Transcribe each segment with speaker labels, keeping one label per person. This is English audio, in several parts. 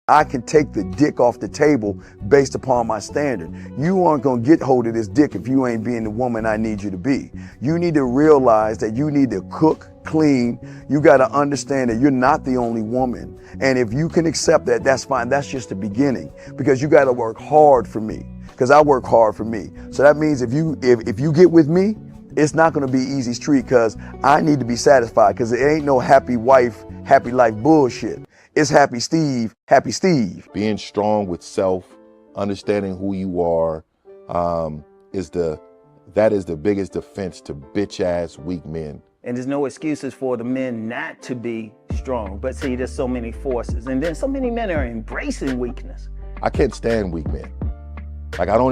Speaker 1: I can take the dick off the table based upon my standard. You aren't gonna get hold of this dick if you ain't being the woman I need you to be. You need to realize that you need to cook, clean. You gotta understand that you're not the only woman. And if you can accept that, that's fine. That's just the beginning, because you gotta work hard for me, because I work hard for me. So that means if you get with me, it's not gonna be easy street, because I need to be satisfied, because it ain't no happy wife, happy life bullshit. It's happy Steve, happy Steve.
Speaker 2: Being strong with self, understanding who you are, is the biggest defense to bitch ass weak men.
Speaker 3: And there's no excuses for the men not to be strong. But see, there's so many forces, and then so many men are embracing weakness.
Speaker 2: I can't stand weak men. Like I don't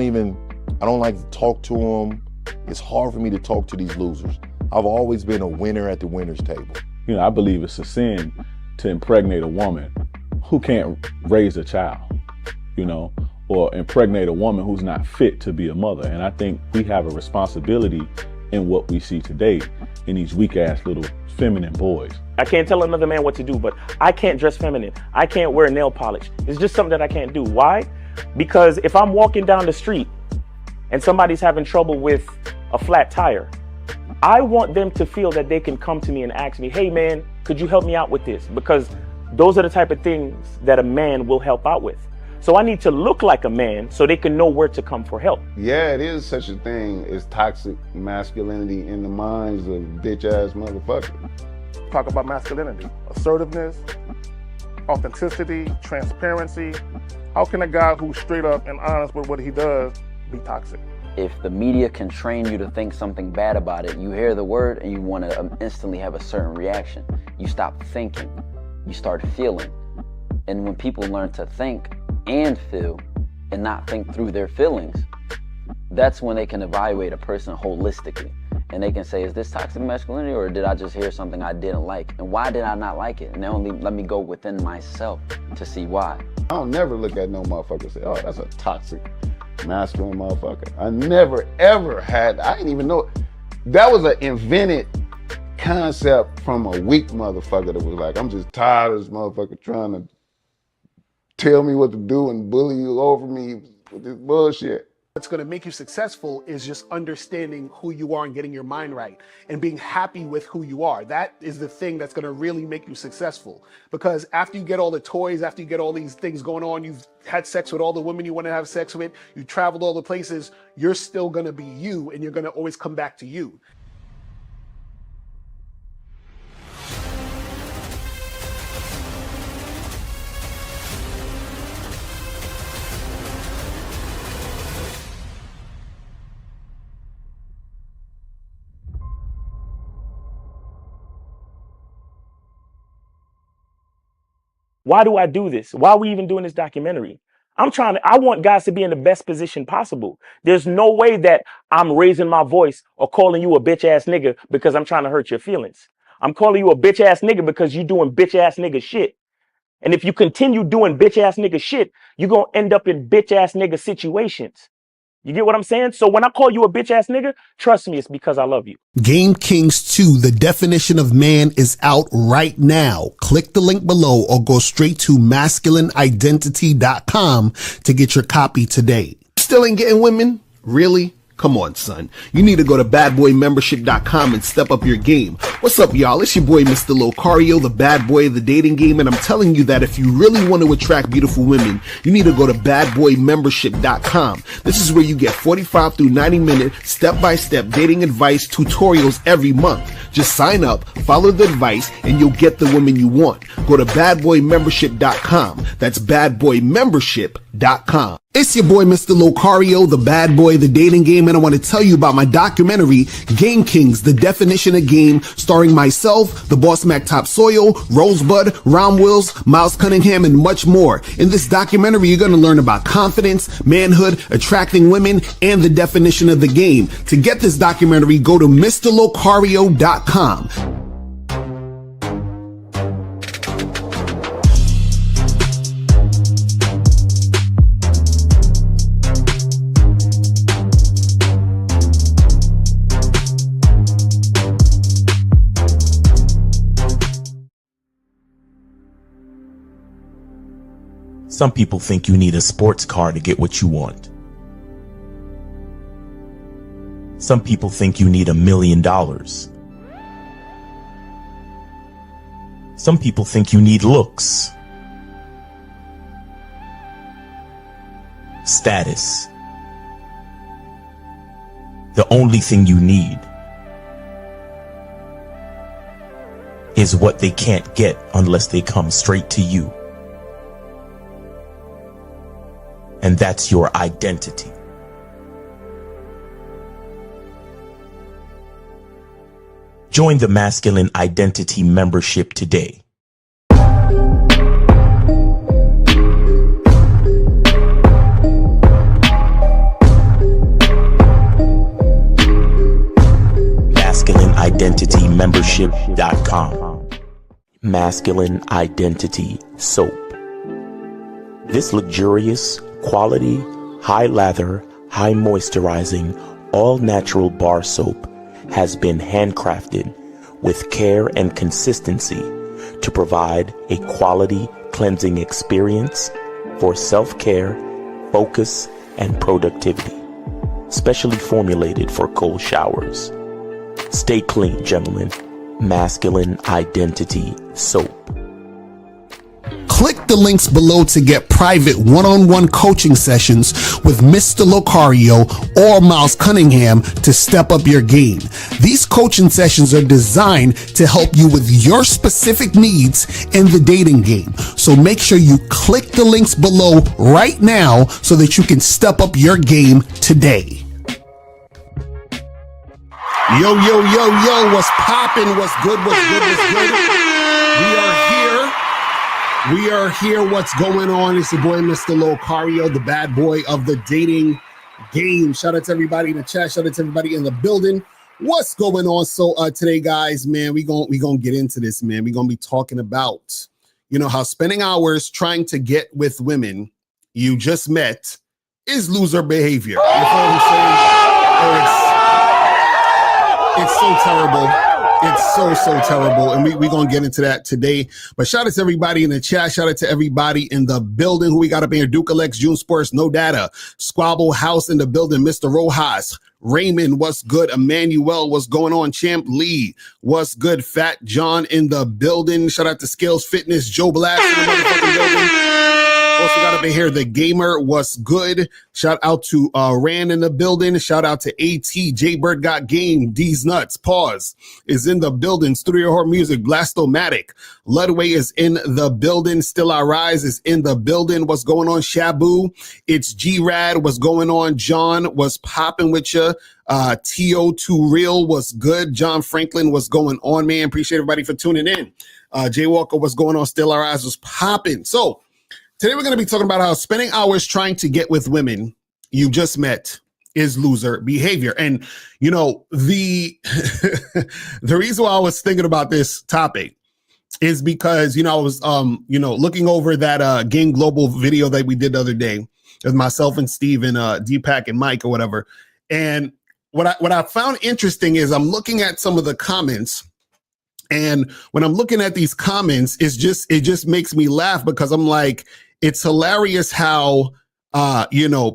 Speaker 2: like to talk to them. It's hard for me to talk to these losers. I've always been a winner at the winner's table.
Speaker 4: You know, I believe it's a sin to impregnate a woman who can't raise a child, you know, or impregnate a woman who's not fit to be a mother. And I think we have a responsibility in what we see today in these weak ass little feminine boys.
Speaker 5: I can't tell another man what to do, but I can't dress feminine. I can't wear nail polish. It's just something that I can't do. Why? Because if I'm walking down the street and somebody's having trouble with a flat tire, I want them to feel that they can come to me and ask me, hey man, could you help me out with this? Because those are the type of things that a man will help out with. So I need to look like a man so they can know where to come for help.
Speaker 6: Yeah, it is such a thing as toxic masculinity in the minds of bitch ass motherfuckers.
Speaker 7: Talk about masculinity, assertiveness, authenticity, transparency. How can a guy who's straight up and honest with what he does be toxic?
Speaker 8: If the media can train you to think something bad about it, you hear the word and you want to instantly have a certain reaction. You stop thinking, you start feeling. And when people learn to think and feel and not think through their feelings, that's when they can evaluate a person holistically. And they can say, is this toxic masculinity, or did I just hear something I didn't like? And why did I not like it? And only let me go within myself to see why.
Speaker 6: I don't never look at no motherfucker and say, oh, that's a toxic masculine motherfucker. I never ever had, I didn't even know. That was an invented concept from a weak motherfucker that was like, I'm just tired of this motherfucker trying to tell me what to do and bully you over me with this bullshit.
Speaker 9: What's going to make you successful is just understanding who you are and getting your mind right and being happy with who you are. That is the thing that's going to really make you successful. Because after you get all the toys, after you get all these things going on, you've had sex with all the women you want to have sex with, you traveled all the places, you're still going to be you, and you're going to always come back to you.
Speaker 5: Why do I do this? Why are we even doing this documentary? I want guys to be in the best position possible. There's no way that I'm raising my voice or calling you a bitch ass nigga because I'm trying to hurt your feelings. I'm calling you a bitch ass nigga because you're doing bitch ass nigga shit. And if you continue doing bitch ass nigga shit, you're going to end up in bitch ass nigga situations. You get what I'm saying? So when I call you a bitch ass nigga, trust me, it's because I love you.
Speaker 10: Game Kings 2, the definition of man, is out right now. Click the link below or go straight to masculineidentity.com to get your copy today. Still ain't getting women? Really? Come on, son. You need to go to badboymembership.com and step up your game. What's up, y'all? It's your boy, Mr. Locario, the bad boy of the dating game, and I'm telling you that if you really want to attract beautiful women, you need to go to badboymembership.com. This is where you get 45 through 90-minute step-by-step dating advice tutorials every month. Just sign up, follow the advice, and you'll get the women you want. Go to badboymembership.com. That's badboymembership.com. It's your boy, Mr. Locario, the bad boy of the dating game, and I want to tell you about my documentary, Game Kings, the definition of game, starring myself, the Boss Mac Topsoil, Rosebud, Ron Wills, Miles Cunningham, and much more. In this documentary, you're going to learn about confidence, manhood, attracting women, and the definition of the game. To get this documentary, go to MrLocario.com.
Speaker 11: Some people think you need a sports car to get what you want. Some people think you need $1 million. Some people think you need looks, status. The only thing you need is what they can't get unless they come straight to you. And that's your identity. Join the Masculine Identity membership today. MasculineIdentityMembership.com. Masculine Identity Soap. This luxurious, quality, high lather, high moisturizing, all natural bar soap has been handcrafted with care and consistency to provide a quality cleansing experience for self-care, focus, and productivity. Specially formulated for cold showers. Stay clean, gentlemen. Masculine Identity Soap.
Speaker 10: Click the links below to get private one-on-one coaching sessions with Mr. Locario or Miles Cunningham to step up your game. These coaching sessions are designed to help you with your specific needs in the dating game. So make sure you click the links below right now so that you can step up your game today. Yo, what's poppin'? What's good? We are here. What's going on? It's your boy, Mr. Locario, the bad boy of the dating game. Shout out to everybody in the chat. Shout out to everybody in the building. What's going on? So today, guys, man, we gonna get into this, man. We're gonna be talking about, how spending hours trying to get with women you just met is loser behavior. You know what I'm saying? It's so terrible. It's so terrible. And we're going to get into that today. But shout out to everybody in the chat. Shout out to everybody in the building who we got up in here. Duke Alex, June Sports, No Data, Squabble House in the building, Mr. Rojas, Raymond, what's good? Emmanuel, what's going on? Champ Lee, what's good? Fat John in the building. Shout out to Scales Fitness, Joe Black in the motherfucking building. Also got up in here, The Gamer, what's good? Shout out to Rand in the building. Shout out to AT, J-Bird Got Game, D's Nuts, Pause is in the building. Studio Horror Music, Blastomatic, Ludway is in the building. Still I Rise is in the building. What's going on, Shabu? It's G-Rad, what's going on? John, what's popping with you? TO2 Real, what's good? John Franklin, what's going on, man? Appreciate everybody for tuning in. Jay Walker, what's going on? Still Our Eyes was popping. So today we're going to be talking about how spending hours trying to get with women you just met is loser behavior. And, the reason why I was thinking about this topic is because, I was, looking over that Game Global video that we did the other day with myself and Steve and Deepak and Mike or whatever. And what I found interesting is I'm looking at some of the comments. And when I'm looking at these comments, it just makes me laugh because I'm like, it's hilarious how,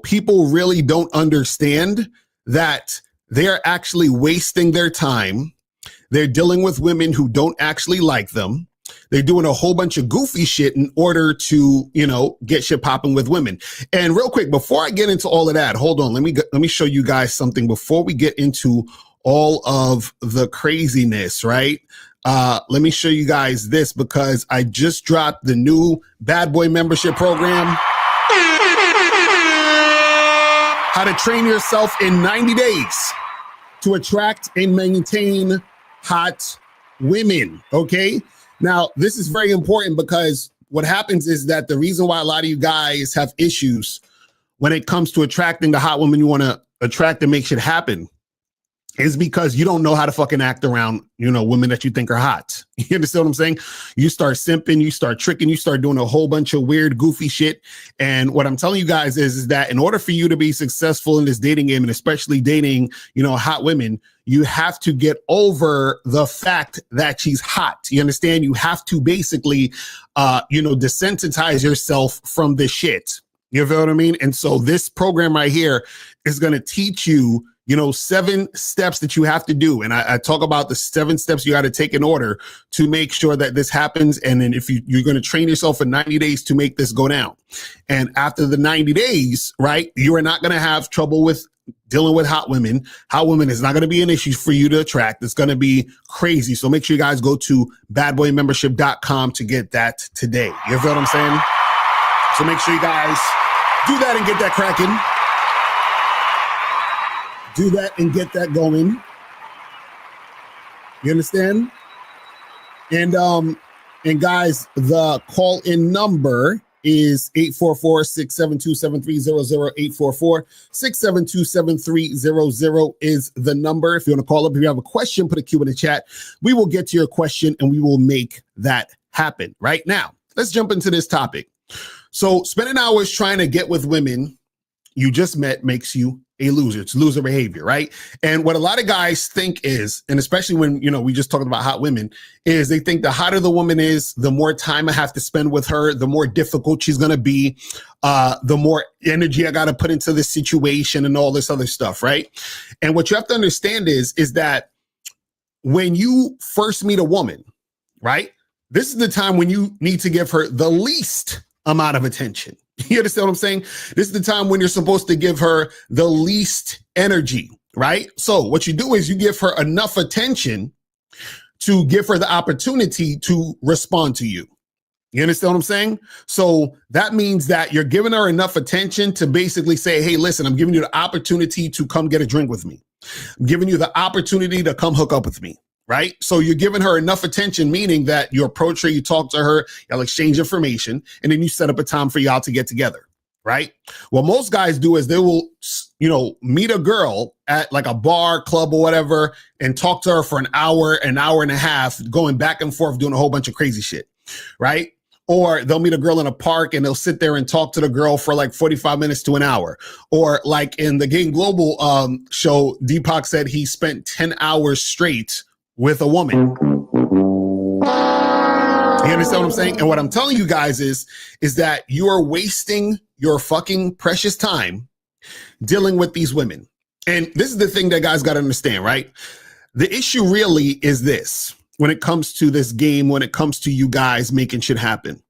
Speaker 10: people really don't understand that they're actually wasting their time. They're dealing with women who don't actually like them. They're doing a whole bunch of goofy shit in order to, get shit popping with women. And real quick, before I get into all of that, hold on. Let me show you guys something before we get into all of the craziness, right? Let me show you guys this because I just dropped the new Bad Boy membership program. How to train yourself in 90 days to attract and maintain hot women. Okay. Now, this is very important because what happens is that the reason why a lot of you guys have issues when it comes to attracting the hot woman you want to attract and make shit happen is because you don't know how to fucking act around, women that you think are hot. You understand what I'm saying? You start simping, you start tricking, you start doing a whole bunch of weird, goofy shit. And what I'm telling you guys is that in order for you to be successful in this dating game, and especially dating, hot women, you have to get over the fact that she's hot. You understand? You have to basically, desensitize yourself from this shit. You feel what I mean? And so this program right here is going to teach you 7 steps that you have to do. And I talk about the 7 steps you got to take in order to make sure that this happens. And then if you're going to train yourself for 90 days to make this go down. And after the 90 days, right, you are not going to have trouble with dealing with hot women. Hot women is not going to be an issue for you to attract. It's going to be crazy. So make sure you guys go to badboymembership.com to get that today. You feel what I'm saying? So make sure you guys do that and get that cracking. Do that and get that going. You understand? And guys, the call-in number is 844-672-7300. 844-672-7300 is the number. If you want to call up, if you have a question, put a Q in the chat. We will get to your question and we will make that happen. Right now, let's jump into this topic. So spending hours trying to get with women you just met makes you a loser. It's loser behavior, right? And what a lot of guys think is, and especially when, we just talked about hot women, is they think the hotter the woman is, the more time I have to spend with her, the more difficult she's going to be, the more energy I got to put into this situation and all this other stuff, right? And what you have to understand is that when you first meet a woman, right, this is the time when you need to give her the least amount of attention. You understand what I'm saying? This is the time when you're supposed to give her the least energy, right? So what you do is you give her enough attention to give her the opportunity to respond to you. You understand what I'm saying? So that means that you're giving her enough attention to basically say, hey, listen, I'm giving you the opportunity to come get a drink with me. I'm giving you the opportunity to come hook up with me. Right? So you're giving her enough attention, meaning that you approach her, you talk to her, y'all exchange information, and then you set up a time for y'all to get together. Right? What most guys do is they will, meet a girl at like a bar, club, or whatever, and talk to her for an hour and a half, going back and forth, doing a whole bunch of crazy shit. Right? Or they'll meet a girl in a park and they'll sit there and talk to the girl for like 45 minutes to an hour. Or like in the Game Global show, Deepak said he spent 10 hours straight with a woman. You understand what I'm saying? And what I'm telling you guys is that you are wasting your fucking precious time dealing with these women. And this is the thing that guys got to understand, right? The issue really is this. When it comes to this game, when it comes to you guys making shit happen,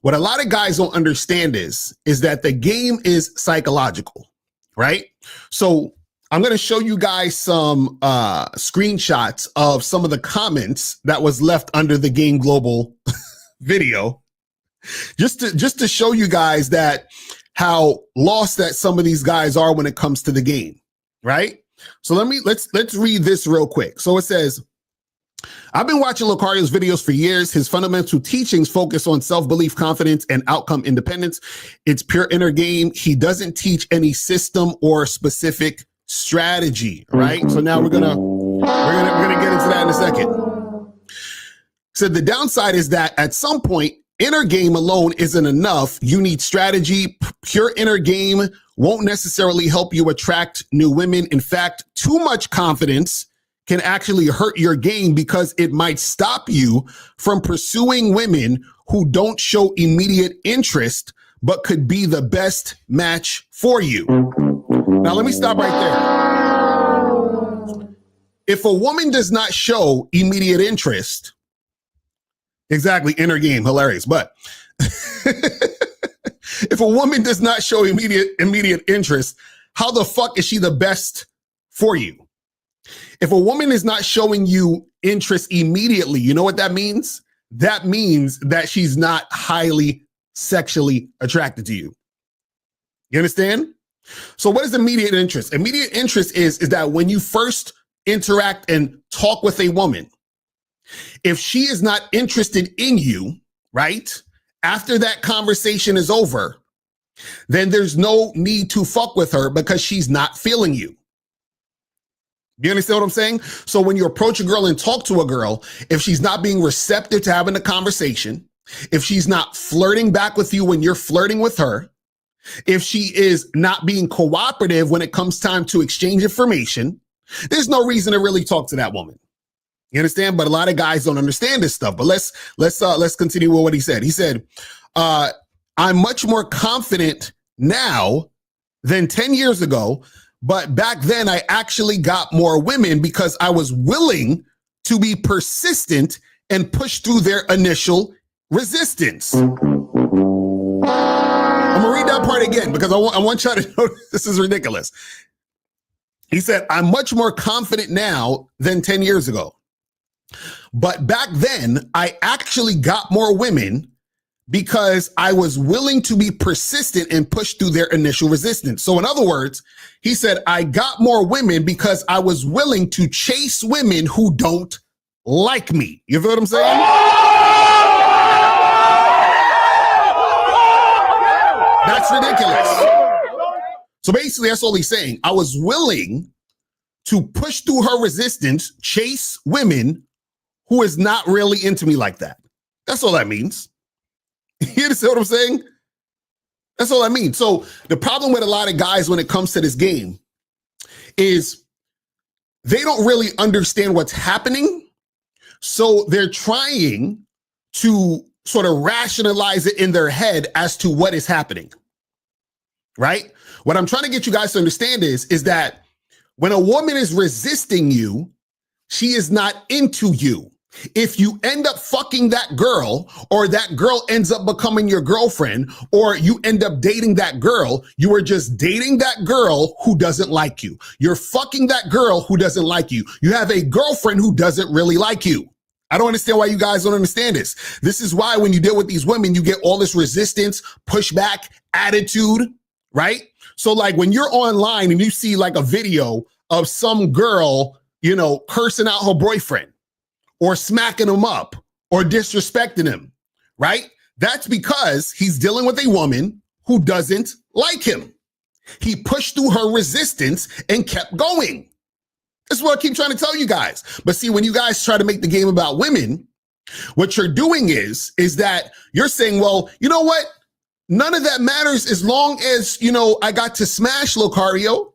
Speaker 10: what a lot of guys don't understand is that the game is psychological, right? So I'm going to show you guys some screenshots of some of the comments that was left under the Game Global video, just to show you guys that how lost that some of these guys are when it comes to the game, right? So let's read this real quick. So it says, I've been watching Locario's videos for years. His fundamental teachings focus on self-belief, confidence, and outcome independence. It's pure inner game. He doesn't teach any system or specific strategy, right? So now we're gonna get into that in a second. So the downside is that at some point, inner game alone isn't enough. You need strategy. Pure inner game won't necessarily help you attract new women. In fact, too much confidence can actually hurt your game because it might stop you from pursuing women who don't show immediate interest, but could be the best match for you. Now, let me stop right there. If a woman does not show immediate interest, exactly, inner game, hilarious. But if a woman does not show immediate interest, how the fuck is she the best for you? If a woman is not showing you interest immediately, you know what that means? That means that she's not highly sexually attracted to you. You understand? So what is immediate interest? Immediate interest is that when you first interact and talk with a woman, if she is not interested in you, right? After that conversation is over, then there's no need to fuck with her because she's not feeling you. You understand what I'm saying? So when you approach a girl and talk to a girl, if she's not being receptive to having a conversation, if she's not flirting back with you when you're flirting with her, if she is not being cooperative when it comes time to exchange information, there's no reason to really talk to that woman. You understand? But a lot of guys don't understand this stuff. But let's continue with what he said. He said, I'm much more confident now than 10 years ago. But back then, I actually got more women because I was willing to be persistent and push through their initial resistance. I'm gonna read that part again because I want y'all to know this is ridiculous. He said, I'm much more confident now than 10 years ago. But back then, I actually got more women because I was willing to be persistent and push through their initial resistance. So in other words, he said, I got more women because I was willing to chase women who don't like me. You feel what I'm saying? That's ridiculous. So basically, that's all he's saying. I was willing to push through her resistance, chase women who is not really into me like that. That's all that means. You understand what I'm saying? That's all I mean. So the problem with a lot of guys when it comes to this game is they don't really understand what's happening. So they're trying to sort of rationalize it in their head as to what is happening. Right? What I'm trying to get you guys to understand is that when a woman is resisting you, she is not into you. If you end up fucking that girl, or that girl ends up becoming your girlfriend, or you end up dating that girl, you are just dating that girl who doesn't like you. You're fucking that girl who doesn't like you. You have a girlfriend who doesn't really like you. I don't understand why you guys don't understand this. This is why when you deal with these women, you get all this resistance, pushback, attitude, right? So like when you're online and you see like a video of some girl, cursing out her boyfriend, or smacking him up, or disrespecting him, right? That's because he's dealing with a woman who doesn't like him. He pushed through her resistance and kept going. That's what I keep trying to tell you guys. But see, when you guys try to make the game about women, what you're doing is that you're saying, well, you know what? None of that matters as long as, I got to smash Locario.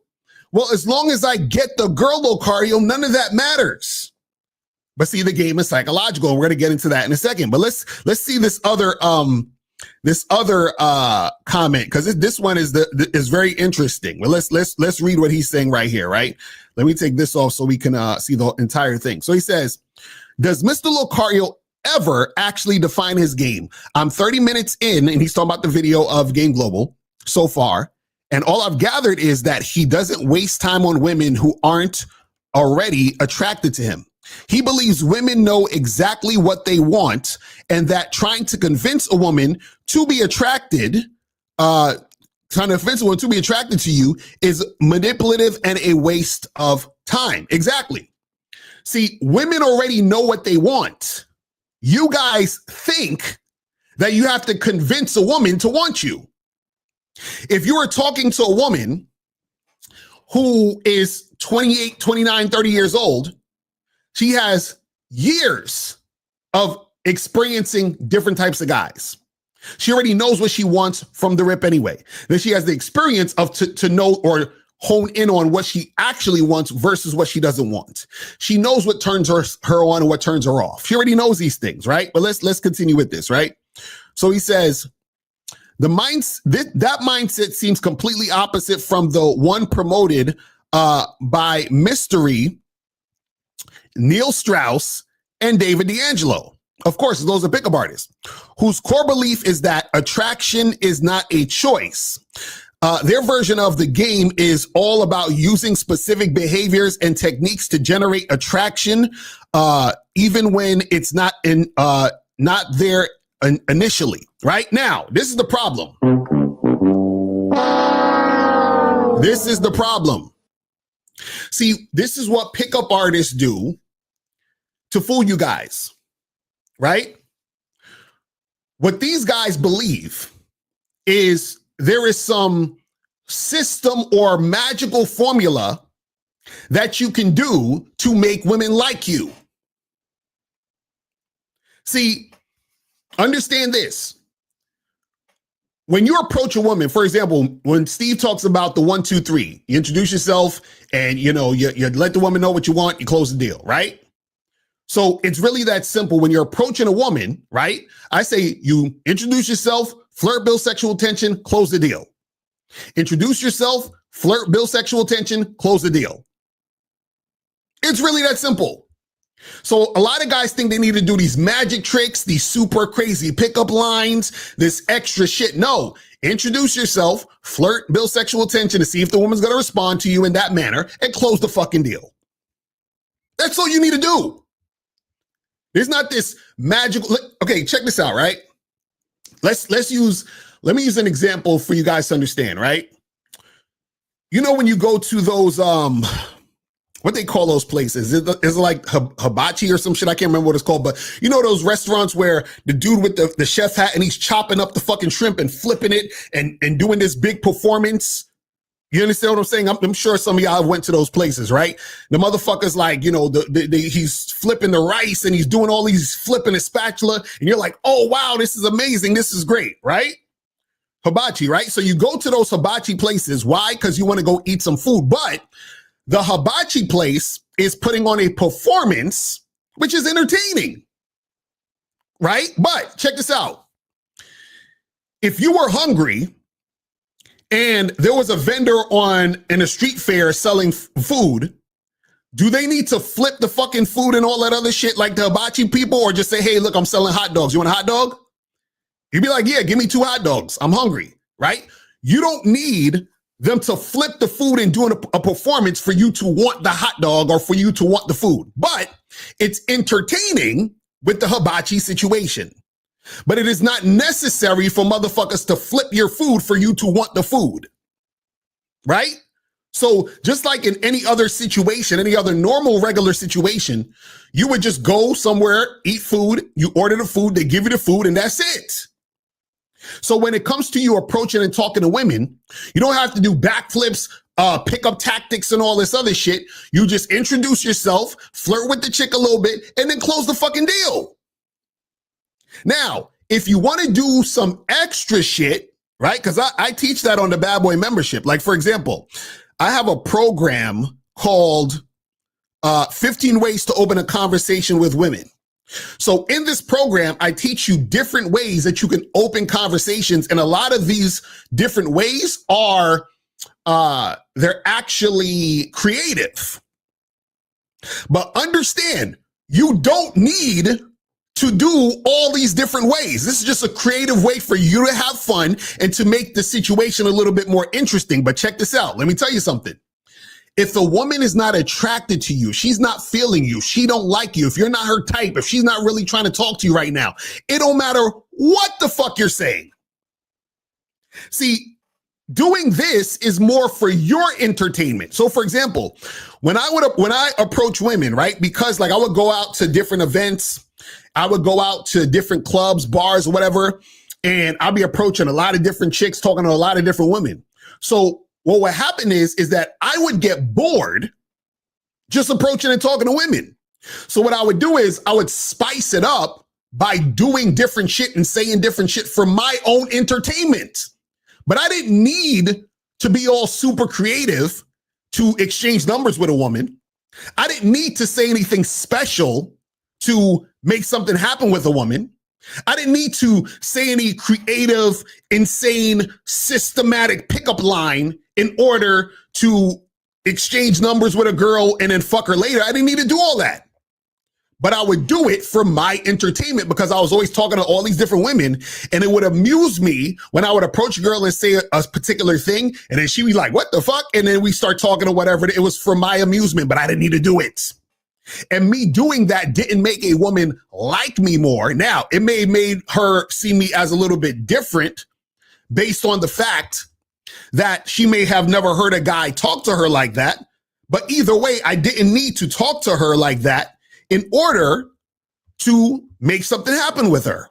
Speaker 10: Well, as long as I get the girl Locario, none of that matters. But see, the game is psychological, and we're going to get into that in a second. But let's see this other comment, because this one is very interesting. Well, let's read what he's saying right here. Right? Let me take this off so we can see the entire thing. So he says, "Does Mr. Locario ever actually define his game? I'm 30 minutes in, and he's talking about the video of Game Global so far, and all I've gathered is that he doesn't waste time on women who aren't already attracted to him. He believes women know exactly what they want, and that trying to convince a woman to be attracted, to you is manipulative and a waste of time." Exactly. See, women already know what they want. You guys think that you have to convince a woman to want you. If you are talking to a woman who is 28, 29, 30 years old, she has years of experiencing different types of guys. She already knows what she wants from the rip anyway. Then she has the experience of to know or hone in on what she actually wants versus what she doesn't want. She knows what turns her on and what turns her off. She already knows these things, right? But let's continue with this, right? So he says, that mindset seems completely opposite from the one promoted by Mystery, Neil Strauss, and David D'Angelo. Of course, those are pickup artists whose core belief is that attraction is not a choice. Their version of the game is all about using specific behaviors and techniques to generate attraction, even when it's not there initially. Right now, this is the problem. This is the problem. See, this is what pickup artists do to fool you guys, right? What these guys believe is there is some system or magical formula that you can do to make women like you. See, understand this. When you approach a woman, for example, when Steve talks about the 1, 2, 3, you introduce yourself and you let the woman know what you want, you close the deal, right? So it's really that simple. When you're approaching a woman, right? I say you introduce yourself, flirt, build sexual tension, close the deal. Introduce yourself, flirt, build sexual tension, close the deal. It's really that simple. So a lot of guys think they need to do these magic tricks, these super crazy pickup lines, this extra shit. No, introduce yourself, flirt, build sexual tension to see if the woman's going to respond to you in that manner and close the fucking deal. That's all you need to do. There's not this magical. Okay, check this out, right? Let me use an example for you guys to understand, right? You know, when you go to those, what they call those places? Is it like hibachi or some shit? I can't remember what it's called, but you know those restaurants where the dude with the chef hat and he's chopping up the fucking shrimp and flipping it and doing this big performance? You understand what I'm saying? I'm sure some of y'all went to those places, right? The motherfucker's like, he's flipping the rice and he's doing all these flipping a spatula and you're like, oh, wow, this is amazing. This is great, right? Hibachi, right? So you go to those hibachi places. Why? Because you want to go eat some food, but the hibachi place is putting on a performance, which is entertaining, right? But check this out. If you were hungry and there was a vendor in a street fair selling food, do they need to flip the fucking food and all that other shit like the hibachi people, or just say, hey, look, I'm selling hot dogs. You want a hot dog? You'd be like, yeah, give me 2 hot dogs. I'm hungry, right? You don't need them to flip the food and doing a performance for you to want the hot dog or for you to want the food. But it's entertaining with the hibachi situation. But it is not necessary for motherfuckers to flip your food for you to want the food, right? So just like in any other situation, any other normal, regular situation, you would just go somewhere, eat food, you order the food, they give you the food, and that's it. So when it comes to you approaching and talking to women, you don't have to do backflips, pickup tactics and all this other shit. You just introduce yourself, flirt with the chick a little bit, and then close the fucking deal. Now, if you want to do some extra shit, right? Because I teach that on the Bad Boy membership. Like, for example, I have a program called 15 Ways to Open a Conversation with Women. So in this program, I teach you different ways that you can open conversations. And a lot of these different ways are, they're actually creative. But understand, you don't need to do all these different ways. This is just a creative way for you to have fun and to make the situation a little bit more interesting. But check this out. Let me tell you something. If the woman is not attracted to you, she's not feeling you, she don't like you, if you're not her type, if she's not really trying to talk to you right now, it don't matter what the fuck you're saying. See, doing this is more for your entertainment. So for example, when I approach women, right? Because like I would go out to different events, I would go out to different clubs, bars, whatever, and I'll be approaching a lot of different chicks, talking to a lot of different women. So well, what happened is that I would get bored just approaching and talking to women. So what I would do is I would spice it up by doing different shit and saying different shit for my own entertainment. But I didn't need to be all super creative to exchange numbers with a woman. I didn't need to say anything special to make something happen with a woman. I didn't need to say any creative, insane, systematic pickup line in order to exchange numbers with a girl and then fuck her later. I didn't need to do all that. But I would do it for my entertainment because I was always talking to all these different women, and it would amuse me when I would approach a girl and say a particular thing, and then she'd be like, what the fuck? And then we start talking or whatever. It was for my amusement, but I didn't need to do it. And me doing that didn't make a woman like me more. Now, it may have made her see me as a little bit different based on the fact that she may have never heard a guy talk to her like that. But either way, I didn't need to talk to her like that in order to make something happen with her.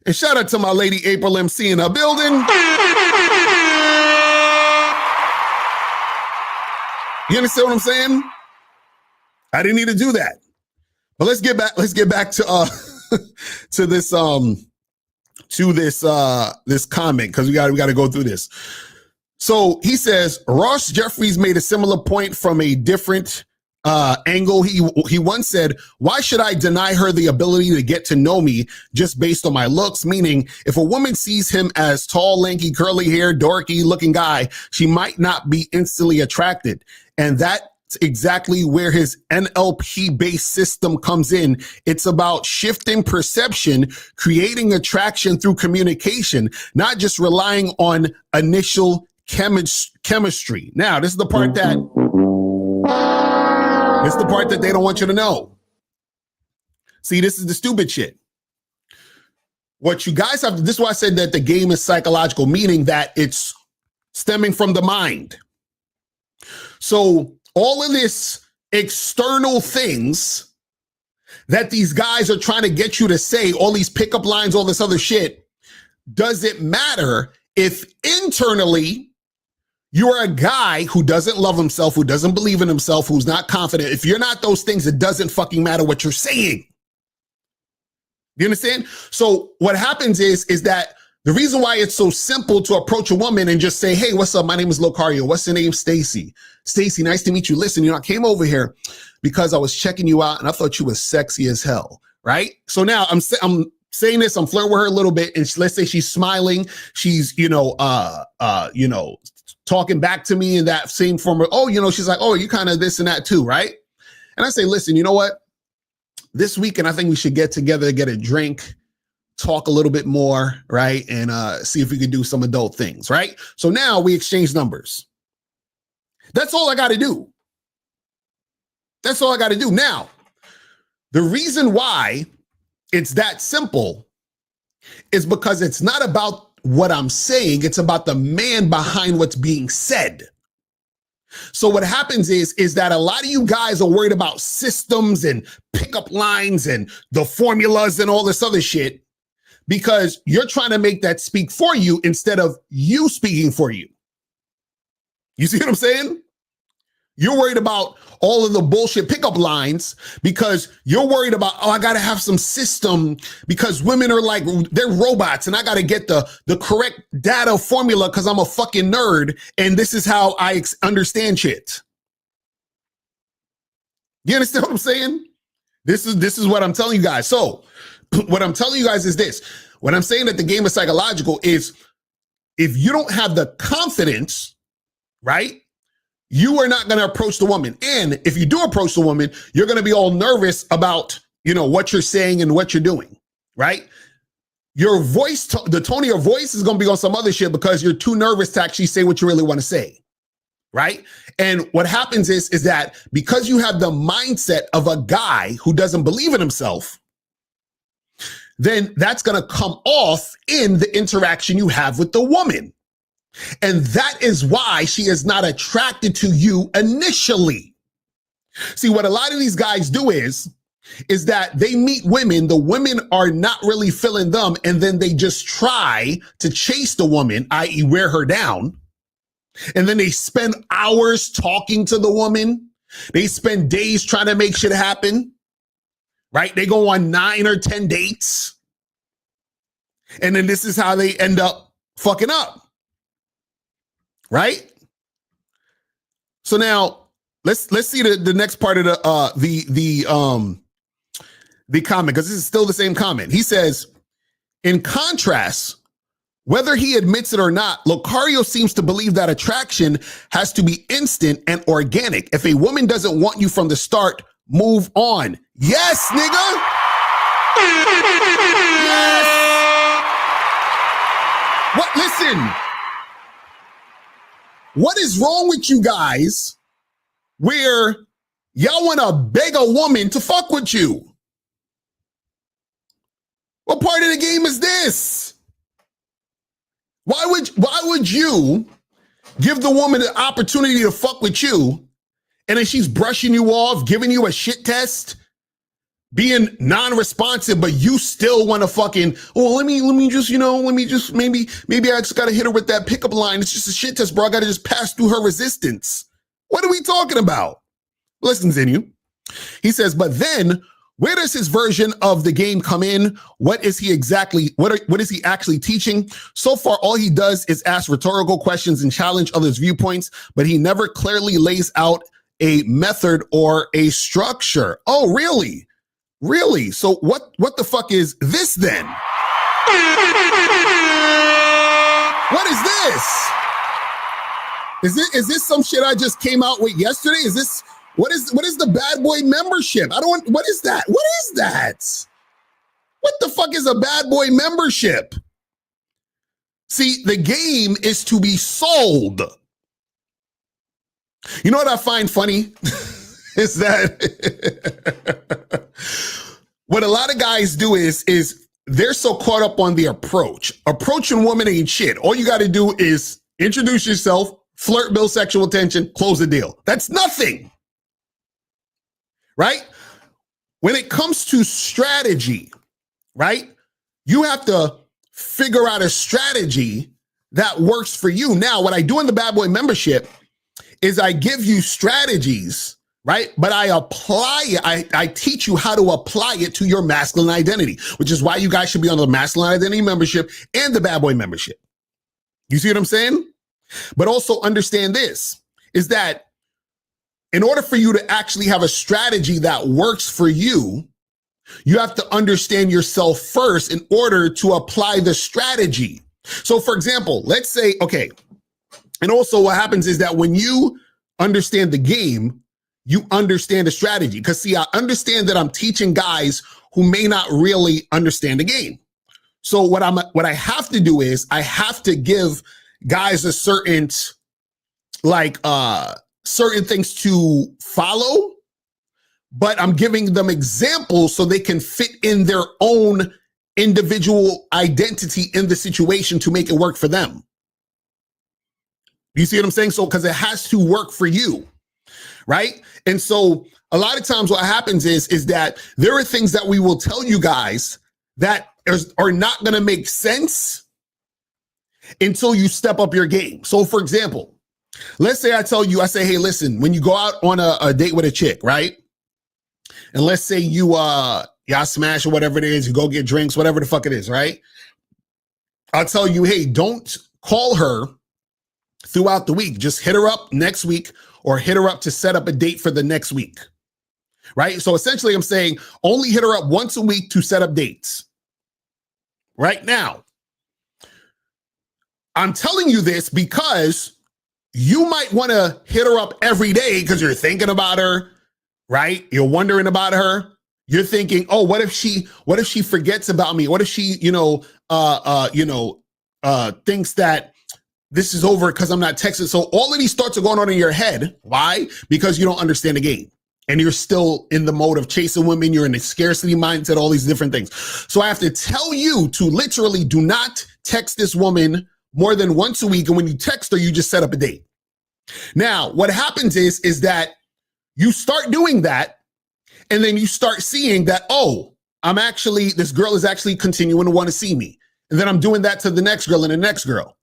Speaker 10: And shout out to my lady April MC in her building. You understand what I'm saying? I didn't need to do that. But let's get back to to this this comment, because we got to go through this. So he says Ross Jeffries made a similar point from a different angle. He once said, "Why should I deny her the ability to get to know me just based on my looks?" Meaning, if a woman sees him as tall, lanky, curly hair, dorky looking guy, she might not be instantly attracted. And that's exactly where his NLP based system comes in. It's about shifting perception, creating attraction through communication, not just relying on initial chemistry. Now, this is the part that they don't want you to know. See, this is the stupid shit. What you guys have to, this is why I said that the game is psychological, meaning that it's stemming from the mind. So all of this external things that these guys are trying to get you to say, all these pickup lines, all this other shit, does it matter if internally you're a guy who doesn't love himself, who doesn't believe in himself, who's not confident? If you're not those things, it doesn't fucking matter what you're saying. You understand? So what happens is that the reason why it's so simple to approach a woman and just say, "Hey, what's up? My name is Locario. What's your name?" Stacy. Stacy, nice to meet you. Listen, I came over here because I was checking you out and I thought you was sexy as hell, right? So now I'm saying this, I'm flirting with her a little bit, and let's say she's smiling, she's talking back to me in that same form of, she's like, "Oh, you kind of this and that too, right?" And I say, "Listen, you know what? This weekend I think we should get together, get a drink, talk a little bit more, right? And see if we can do some adult things, right?" So now we exchange numbers. That's all I got to do. That's all I got to do. Now, the reason why it's that simple is because it's not about what I'm saying. It's about the man behind what's being said. So what happens is that a lot of you guys are worried about systems and pickup lines and the formulas and all this other shit, because you're trying to make that speak for you instead of you speaking for you. You see what I'm saying? You're worried about all of the bullshit pickup lines because you're worried about, I got to have some system because women are like, they're robots and I got to get the correct data formula because I'm a fucking nerd and this is how I understand shit. You understand what I'm saying? This is what I'm telling you guys. So what I'm telling you guys is this. When I'm saying that the game is psychological is if you don't have the confidence, right? You are not going to approach the woman. And if you do approach the woman, you're going to be all nervous about, what you're saying and what you're doing, right? Your voice, the tone of your voice is going to be on some other shit because you're too nervous to actually say what you really want to say, right? And what happens is that because you have the mindset of a guy who doesn't believe in himself, then that's going to come off in the interaction you have with the woman. And that is why she is not attracted to you initially. See, what a lot of these guys do is that they meet women, the women are not really feeling them, and then they just try to chase the woman, i.e. wear her down. And then they spend hours talking to the woman. They spend days trying to make shit happen, right? They go on 9 or 10 dates. And then this is how they end up fucking up. Right? So now let's see the next part of the comment, because this is still the same comment. He says, in contrast, whether he admits it or not, Locario seems to believe that attraction has to be instant and organic. If a woman doesn't want you from the start, move on. Yes, nigga. Yes. What? Listen. What is wrong with you guys where y'all want to beg a woman to fuck with you? What part of the game is this? Why would you give the woman the opportunity to fuck with you and then she's brushing you off, giving you a shit test, being non-responsive, but you still want to fucking, maybe I just got to hit her with that pickup line. It's just a shit test, bro. I got to just pass through her resistance. What are we talking about? Let's continue. He says, but then where does his version of the game come in? What is he exactly, what is he actually teaching? So far, all he does is ask rhetorical questions and challenge others' viewpoints, but he never clearly lays out a method or a structure. Oh, really? Really? So what the fuck is this then? What is this? Is this some shit I just came out with yesterday? Is this, what is the bad boy membership? What is that? What is that? What the fuck is a bad boy membership? See, the game is to be sold. You know what I find funny? Is that what a lot of guys do is they're so caught up on the approach. Approaching woman ain't shit. All you got to do is introduce yourself, flirt, build sexual tension, close the deal. That's nothing. Right? When it comes to strategy, right? You have to figure out a strategy that works for you. Now, what I do in the Bad Boy membership is I give you strategies, right? But I apply it. I teach you how to apply it to your masculine identity, which is why you guys should be on the masculine identity membership and the Bad Boy membership. You see what I'm saying? But also understand this, is that in order for you to actually have a strategy that works for you, you have to understand yourself first in order to apply the strategy. So for example, let's say, okay, and also what happens is that when you understand the game, you understand the strategy. Because see, I understand that I'm teaching guys who may not really understand the game. So what I have to do is I have to give guys a certain, certain things to follow, but I'm giving them examples so they can fit in their own individual identity in the situation to make it work for them. You see what I'm saying? So, because it has to work for you, right? And so a lot of times what happens is that there are things that we will tell you guys that are not going to make sense until you step up your game. So for example, let's say I say, hey, listen, when you go out on a date with a chick, right? And let's say y'all smash or whatever it is, you go get drinks, whatever the fuck it is, right? I'll tell you, hey, don't call her throughout the week. Just hit her up next week or hit her up to set up a date for the next week, right? So essentially I'm saying only hit her up once a week to set up dates. Right now, I'm telling you this because you might want to hit her up every day because you're thinking about her, right? You're wondering about her. You're thinking, oh, what if she forgets about me? What if she, thinks that this is over because I'm not texting. So all of these thoughts are going on in your head. Why? Because you don't understand the game. And you're still in the mode of chasing women. You're in a scarcity mindset, all these different things. So I have to tell you to literally do not text this woman more than once a week. And when you text her, you just set up a date. Now, what happens is that you start doing that. And then you start seeing that, oh, this girl is actually continuing to want to see me. And then I'm doing that to the next girl and the next girl.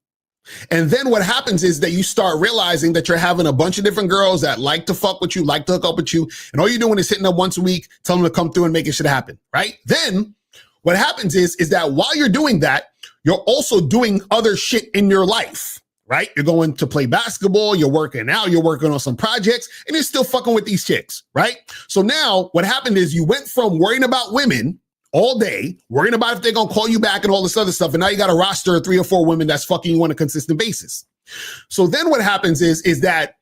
Speaker 10: And then what happens is that you start realizing that you're having a bunch of different girls that like to fuck with you, like to hook up with you. And all you're doing is hitting up once a week, telling them to come through and making shit happen, right? Then what happens is that while you're doing that, you're also doing other shit in your life, right? You're going to play basketball, you're working out, you're working on some projects, and you're still fucking with these chicks, right? So now what happened is you went from worrying about women all day, worrying about if they're going to call you back and all this other stuff. And now you got a roster of 3 or 4 women that's fucking you on a consistent basis. So then what happens is that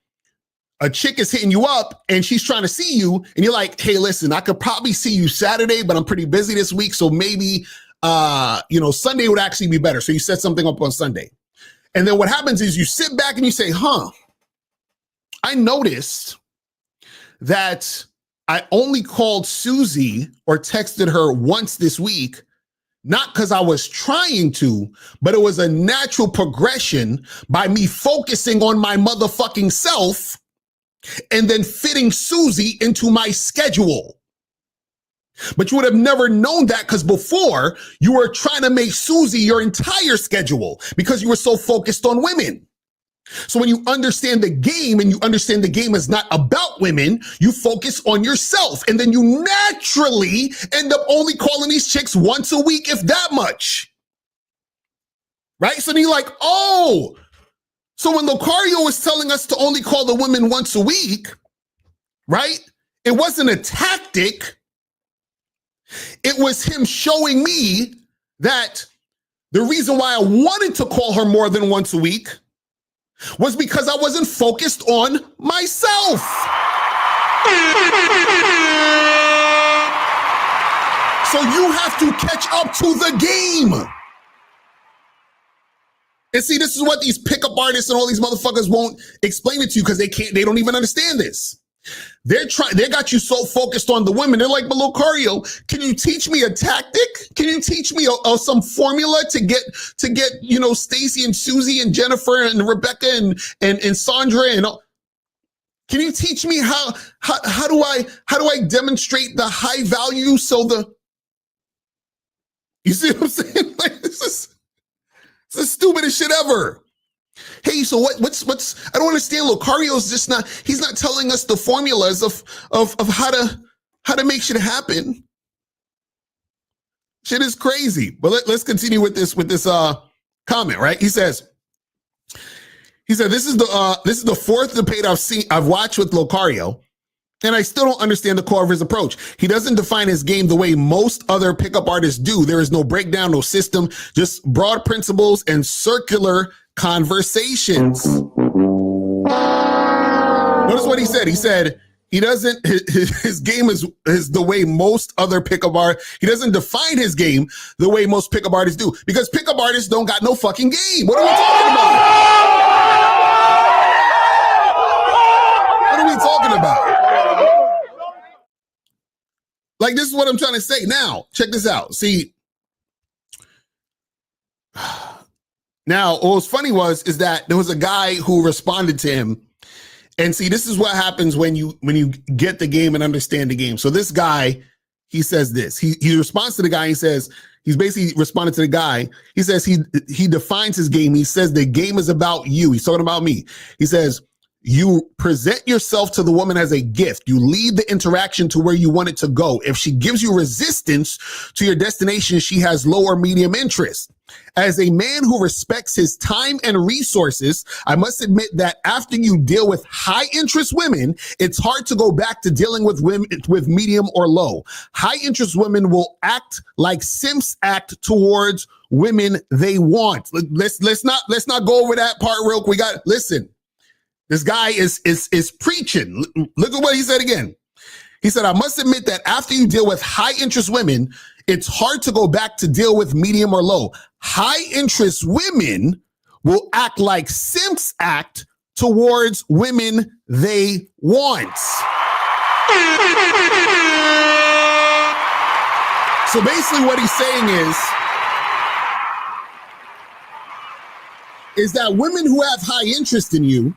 Speaker 10: a chick is hitting you up and she's trying to see you. And you're like, hey, listen, I could probably see you Saturday, but I'm pretty busy this week. So maybe, Sunday would actually be better. So you set something up on Sunday. And then what happens is you sit back and you say, I noticed that I only called Susie or texted her once this week, not because I was trying to, but it was a natural progression by me focusing on my motherfucking self and then fitting Susie into my schedule. But you would have never known that because before you were trying to make Susie your entire schedule because you were so focused on women. So when you understand the game and you understand the game is not about women, you focus on yourself. And then you naturally end up only calling these chicks once a week, if that much. Right? So then you're like, oh, so when Locario was telling us to only call the women once a week, right? It wasn't a tactic. It was him showing me that the reason why I wanted to call her more than once a week was because I wasn't focused on myself. So you have to catch up to the game. And see, this is what these pickup artists and all these motherfuckers won't explain it to you because they don't even understand this. They got you so focused on the women. They're like, but Locario, can you teach me a tactic? Can you teach me some formula to get Stacy and Susie and Jennifer and Rebecca and Sandra and all? Can you teach me how do I demonstrate the high value you see what I'm saying? Like it's the stupidest shit ever. Hey, so what's I don't understand. Locario's he's not telling us the formulas of how to make shit happen. Shit is crazy. But let's continue with this comment, right? He said this is the fourth debate I've watched with Locario, and I still don't understand the core of his approach. He doesn't define his game the way most other pickup artists do. There is no breakdown, no system, just broad principles and circular conversations. Notice what he said. He said he doesn't, his game is the way most other pickup artists, he doesn't define his game the way most pickup artists do, because pickup artists don't got no fucking game. What are we talking about? What are we talking about? Like, this is what I'm trying to say. Now, check this out. See, now, what was funny is that there was a guy who responded to him. And see, this is what happens when you get the game and understand the game. So this guy, he says this. He responds to the guy. He says, he's basically responded to the guy. He says he defines his game. He says the game is about you. He's talking about me. He says, you present yourself to the woman as a gift. You lead the interaction to where you want it to go. If she gives you resistance to your destination, she has low or medium interest. As a man who respects his time and resources, I must admit that after you deal with high interest women, it's hard to go back to dealing with women with medium or low. High interest women will act like simps act towards women they want. Let's not go over that part real quick. Listen. This guy is preaching. Look at what he said again. He said, I must admit that after you deal with high interest women, it's hard to go back to deal with medium or low. High interest women will act like simps act towards women they want. So basically what he's saying is that women who have high interest in you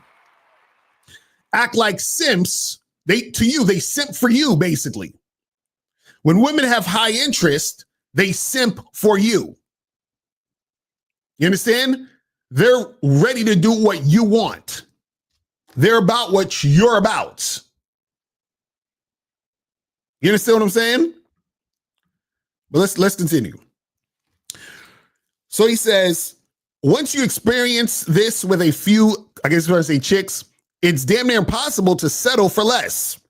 Speaker 10: act like simps. They simp for you, basically. When women have high interest, they simp for you. You understand? They're ready to do what you want. They're about what you're about. You understand what I'm saying? But let's continue. So he says, once you experience this with a few, I guess we're going to say chicks, it's damn near impossible to settle for less.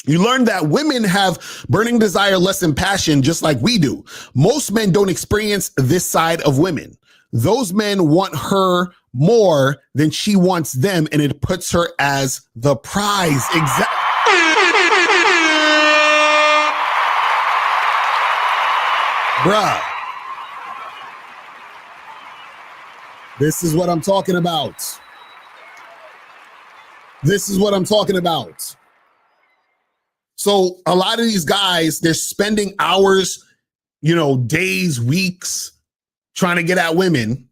Speaker 10: You learn that women have burning desire, lust, and passion just like we do. Most men don't experience this side of women. Those men want her more than she wants them, and it puts her as the prize. Exactly. Bruh. This is what I'm talking about. This is what I'm talking about. So a lot of these guys, they're spending hours, days, weeks trying to get at women.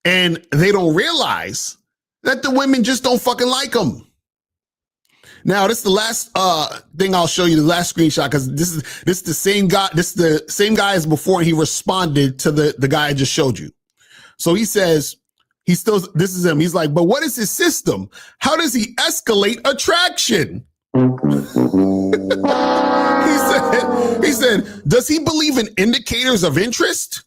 Speaker 10: And they don't realize that the women just don't fucking like them. Now, this is the last thing I'll show you, the last screenshot, because this is the same guy. This is the same guy as before, and he responded to the guy I just showed you. So he says, This is him. He's like, but what is his system? How does he escalate attraction? he said, does he believe in indicators of interest?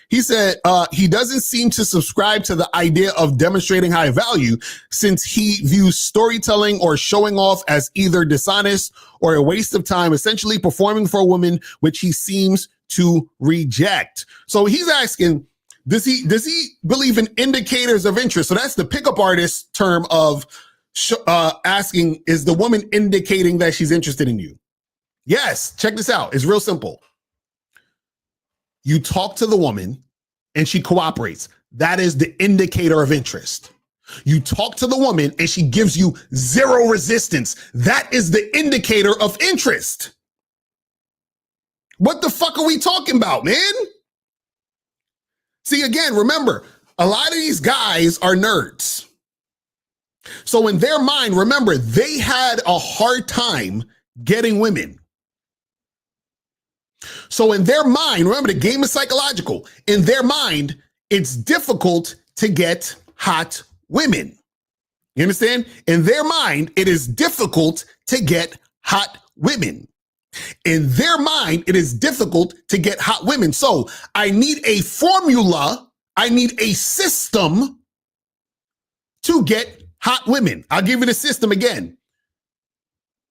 Speaker 10: He said, he doesn't seem to subscribe to the idea of demonstrating high value since he views storytelling or showing off as either dishonest or a waste of time, essentially performing for a woman, which he seems to reject. So he's asking, does he believe in indicators of interest? So that's the pickup artist term of asking, is the woman indicating that she's interested in you? Yes. Check this out. It's real simple. You talk to the woman and she cooperates. That is the indicator of interest. You talk to the woman and she gives you zero resistance. That is the indicator of interest. What the fuck are we talking about, man? See, again, remember, a lot of these guys are nerds. So in their mind, remember, they had a hard time getting women. So in their mind, remember, the game is psychological. In their mind, it's difficult to get hot women. You understand? In their mind, it is difficult to get hot women. In their mind, it is difficult to get hot women. So I need a formula. I need a system to get hot women. I'll give you the system again.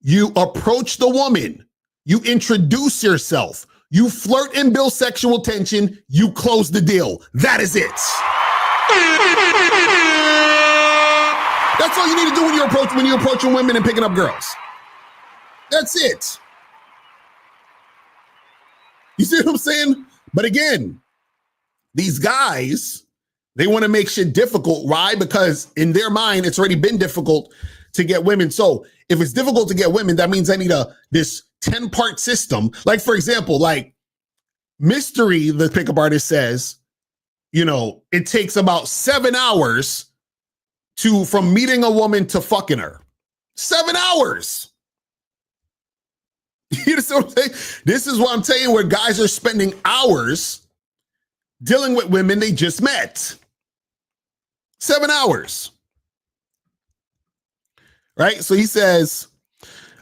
Speaker 10: You approach the woman. You introduce yourself. You flirt and build sexual tension. You close the deal. That is it. That's all you need to do when you're approaching women and picking up girls. That's it. You see what I'm saying? But again, these guys, they want to make shit difficult. Why? Because in their mind, it's already been difficult to get women. So if it's difficult to get women, that means I need this 10-part system. Like, for example, like Mystery, the pickup artist says, it takes about 7 hours from meeting a woman to fucking her. 7 hours. You know what I'm saying? This is what I'm telling you, where guys are spending hours dealing with women they just met. 7 hours. Right? So he says,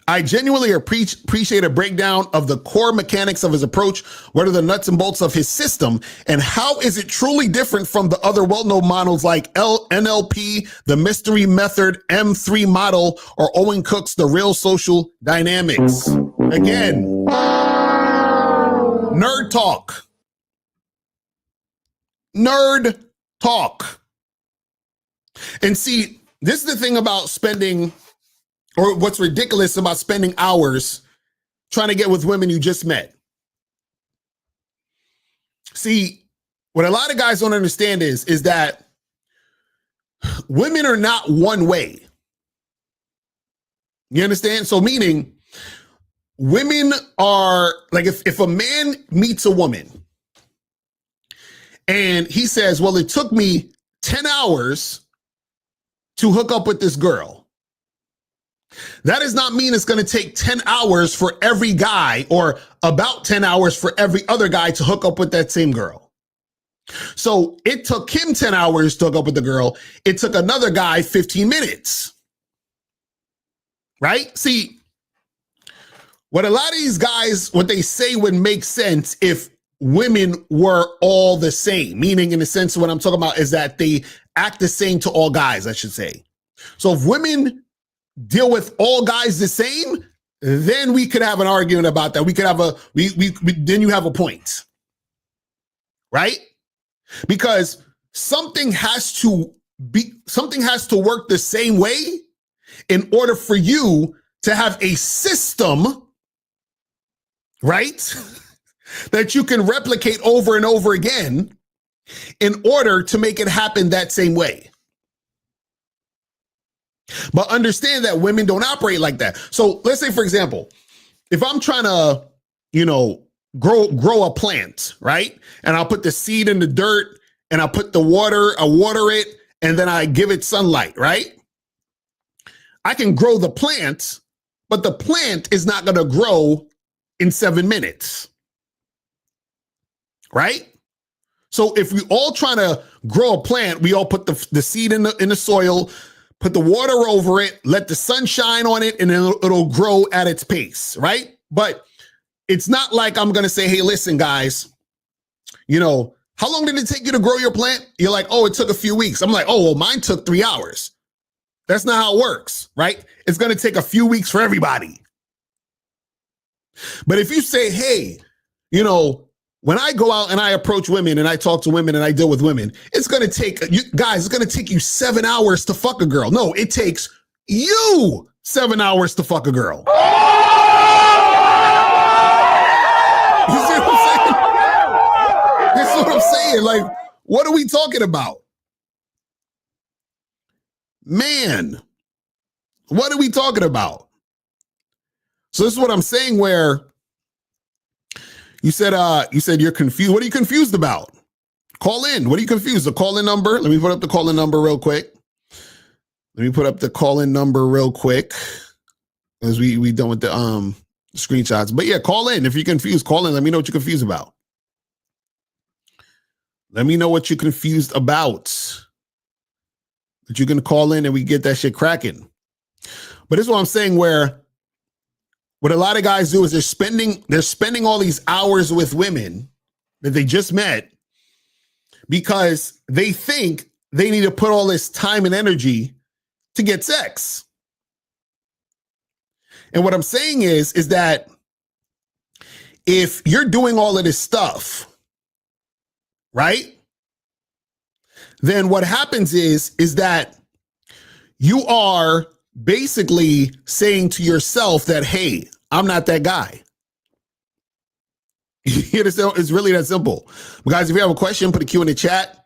Speaker 10: I genuinely appreciate a breakdown of the core mechanics of his approach. What are the nuts and bolts of his system? And how is it truly different from the other well-known models like NLP, the Mystery Method, M3 model, or Owen Cook's The Real Social Dynamics? Again, nerd talk. Nerd talk. And see, this is the thing about spending, or what's ridiculous about spending hours trying to get with women you just met. See, what a lot of guys don't understand is that women are not one way. You understand? So meaning, women are, like, if a man meets a woman and he says, well, it took me 10 hours to hook up with this girl. That does not mean it's going to take 10 hours for every guy, or about 10 hours for every other guy to hook up with that same girl. So it took him 10 hours to hook up with the girl. It took another guy 15 minutes. Right? See, what a lot of these guys, what they say would make sense if women were all the same, meaning in the sense of what I'm talking about is that they act the same to all guys, I should say. So if women deal with all guys the same, then we could have an argument about that. We could have then you have a point, right? Because something has to work the same way in order for you to have a system, right, that you can replicate over and over again in order to make it happen that same way. But understand that women don't operate like that. So let's say, for example, if I'm trying to, grow a plant, right? And I'll put the seed in the dirt and I'll put I water it, and then I give it sunlight, right? I can grow the plant, but the plant is not going to grow in 7 minutes, right? So if we all trying to grow a plant, we all put the seed in the soil, put the water over it, let the sun shine on it, and it'll grow at its pace, right? But it's not like I'm going to say, hey, listen, guys, you know, how long did it take you to grow your plant? You're like, oh, it took a few weeks. I'm like, oh, well, mine took 3 hours. That's not how it works, right? It's going to take a few weeks for everybody. But if you say, hey, you know, when I go out and I approach women and I talk to women and I deal with women, it's going to take you guys, it's going to take you 7 hours to fuck a girl. No, it takes you 7 hours to fuck a girl. You see what I'm saying? That's what I'm saying. Like, what are we talking about? Man, what are we talking about? So this is what I'm saying, where you said you're confused. What are you confused about? Call in. What are you confused? The call-in number. Let me put up the call-in number real quick. As we done with the screenshots. But yeah, call in. If you're confused, call in. Let me know what you're confused about. Let me know what you're confused about. That you can call in and we get that shit cracking. But this is what I'm saying, where what a lot of guys do is they're spending all these hours with women that they just met because they think they need to put all this time and energy to get sex. And what I'm saying is that if you're doing all of this stuff, right? Then what happens is that you are basically saying to yourself that, hey, I'm not that guy. It's really that simple. But guys, if you have a question, put a Q in the chat.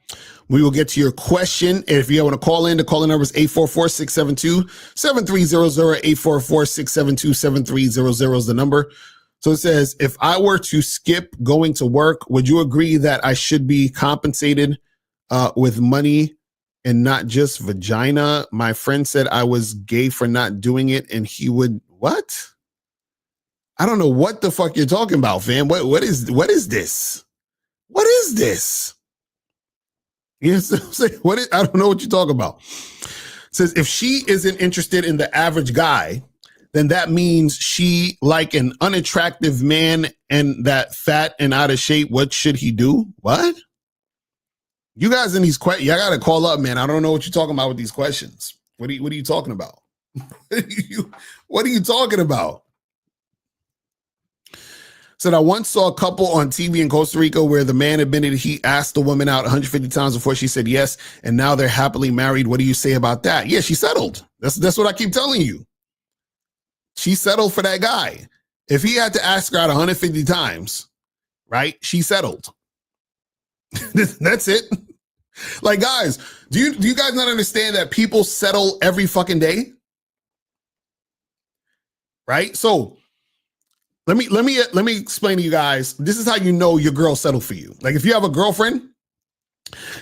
Speaker 10: We will get to your question. And if you want to call in, the call-in number is 844-672-7300. 844-672-7300 is the number. So it says, if I were to skip going to work, would you agree that I should be compensated with money and not just vagina? My friend said I was gay for not doing it, and he would, what? I don't know what the fuck you're talking about, fam. What is this? What is this? You know what I'm saying? I don't know what you're talking about. It says, if she isn't interested in the average guy, then that means she like an unattractive man and that fat and out of shape. What should he do? What? You guys in these questions, y'all got to call up, man. I don't know what you're talking about with these questions. What are you talking about? What are you talking about? Said, I once saw a couple on TV in Costa Rica where the man admitted he asked the woman out 150 times before she said yes, and now they're happily married. What do you say about that? Yeah, she settled. That's what I keep telling you. She settled for that guy. If he had to ask her out 150 times, right, she settled. That's it. Like, guys, do you guys not understand that people settle every fucking day? Right? So let me explain to you guys. This is how you know your girl settled for you. Like, if you have a girlfriend,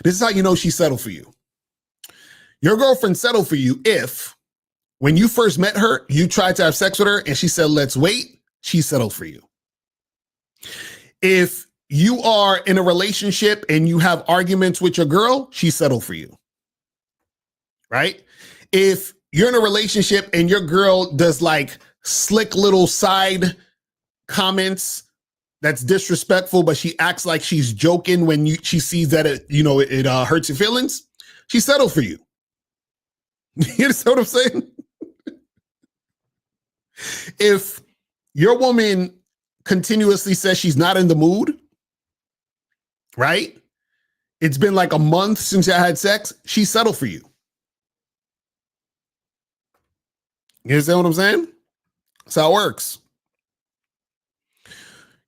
Speaker 10: this is how you know she settled for you. Your girlfriend settled for you if, when you first met her, you tried to have sex with her and she said, let's wait, she settled for you. If you are in a relationship and you have arguments with your girl, she settled for you. Right? If you're in a relationship and your girl does like slick little side comments that's disrespectful, but she acts like she's joking when she sees that it hurts your feelings, she settled for you. You understand what I'm saying? If your woman continuously says she's not in the mood, right? It's been like a month since I had sex, she settled for you. You understand what I'm saying? That's how it works.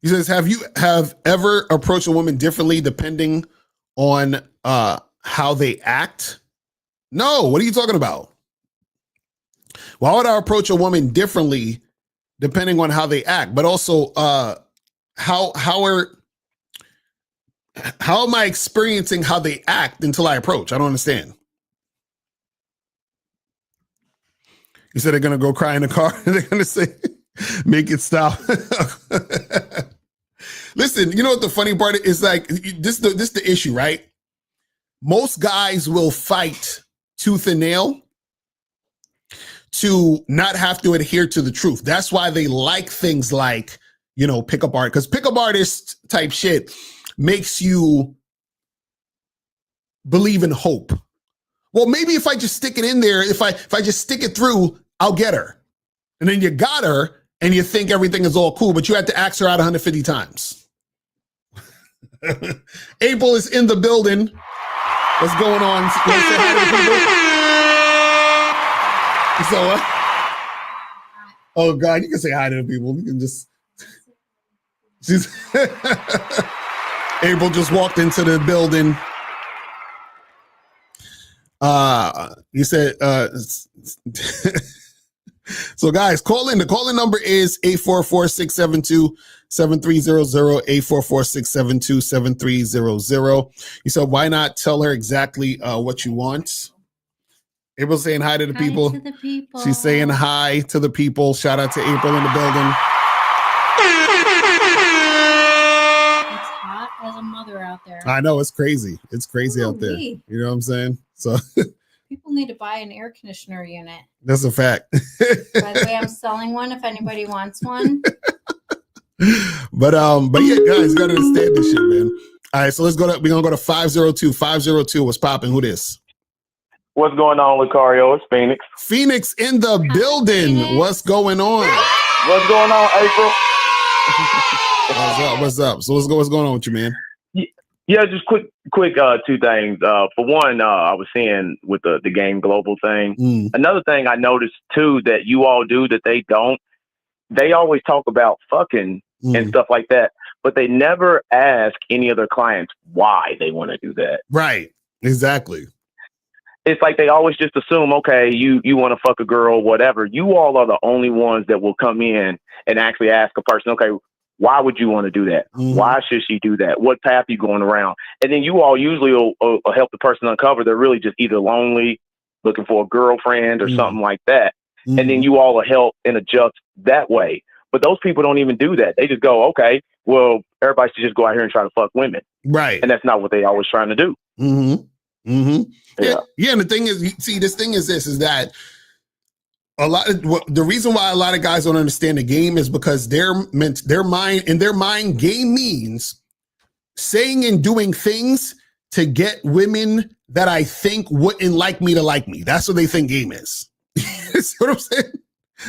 Speaker 10: He says, have ever approached a woman differently depending on how they act? No, what are you talking about? Why would I approach a woman differently depending on how they act? But also, how am I experiencing how they act until I approach? I don't understand. You said they're going to go cry in the car. They're going to say, make it stop. Listen, you know what the funny part is? Like, this the issue, right? Most guys will fight tooth and nail to not have to adhere to the truth. That's why they like things like, you know, pickup art, because pickup artist type shit makes you believe in hope. Well, maybe if I just stick it in there, if I just stick it through, I'll get her. And then you got her and you think everything is all cool, but you had to ask her out 150 times. April is in the building. What's going on? You want to say hi to the people? So what? Oh God, you can say hi to the people. You can just. She's April just walked into the building. You said. So guys, call in. The calling number is 844-672-7300, 844-672-7300. You said, why not tell her exactly what you want? April's saying hi to the people.
Speaker 12: Hi to the people.
Speaker 10: She's saying hi to the people. Shout out to April in the building.
Speaker 12: It's hot as a mother out there.
Speaker 10: I know, it's crazy. It's crazy out there.
Speaker 12: Holy.
Speaker 10: You know what I'm saying? So
Speaker 12: People need to buy an air conditioner unit.
Speaker 10: that's a fact.
Speaker 12: By the way, I'm selling one if anybody wants one.
Speaker 10: But yeah, guys, gotta understand this shit, man. All right, so we're gonna go to 502. 502. What's popping? Who this?
Speaker 5: What's going on, Locario? It's Phoenix.
Speaker 10: Phoenix in the building.
Speaker 12: Phoenix.
Speaker 10: What's going on?
Speaker 5: What's going on, April?
Speaker 10: What's up? So what's going on with you, man?
Speaker 5: Yeah, just quick two things. For one, I was seeing with the Game Global thing. Another thing I noticed too that you all do that they don't. They always talk about fucking and stuff like that, but they never ask any of their clients why they want to do that.
Speaker 10: Right. Exactly.
Speaker 5: It's like they always just assume, okay, you want to fuck a girl, whatever. You all are the only ones that will come in and actually ask a person, okay, why would you want to do that? Why should she do that? What path are you going around? And then you all usually will help the person uncover they're really just either lonely, looking for a girlfriend or something like that. And then you all will help and adjust that way. But those people don't even do that. They just go, okay, well, everybody should just go out here and try to fuck women.
Speaker 10: Right.
Speaker 5: And that's not what they always trying to do.
Speaker 10: Yeah.
Speaker 5: Yeah.
Speaker 10: And the thing is, this thing is that the reason why a lot of guys don't understand the game is because their mind game means saying and doing things to get women that I think wouldn't like me to like me. That's what they think game is. See what I'm saying?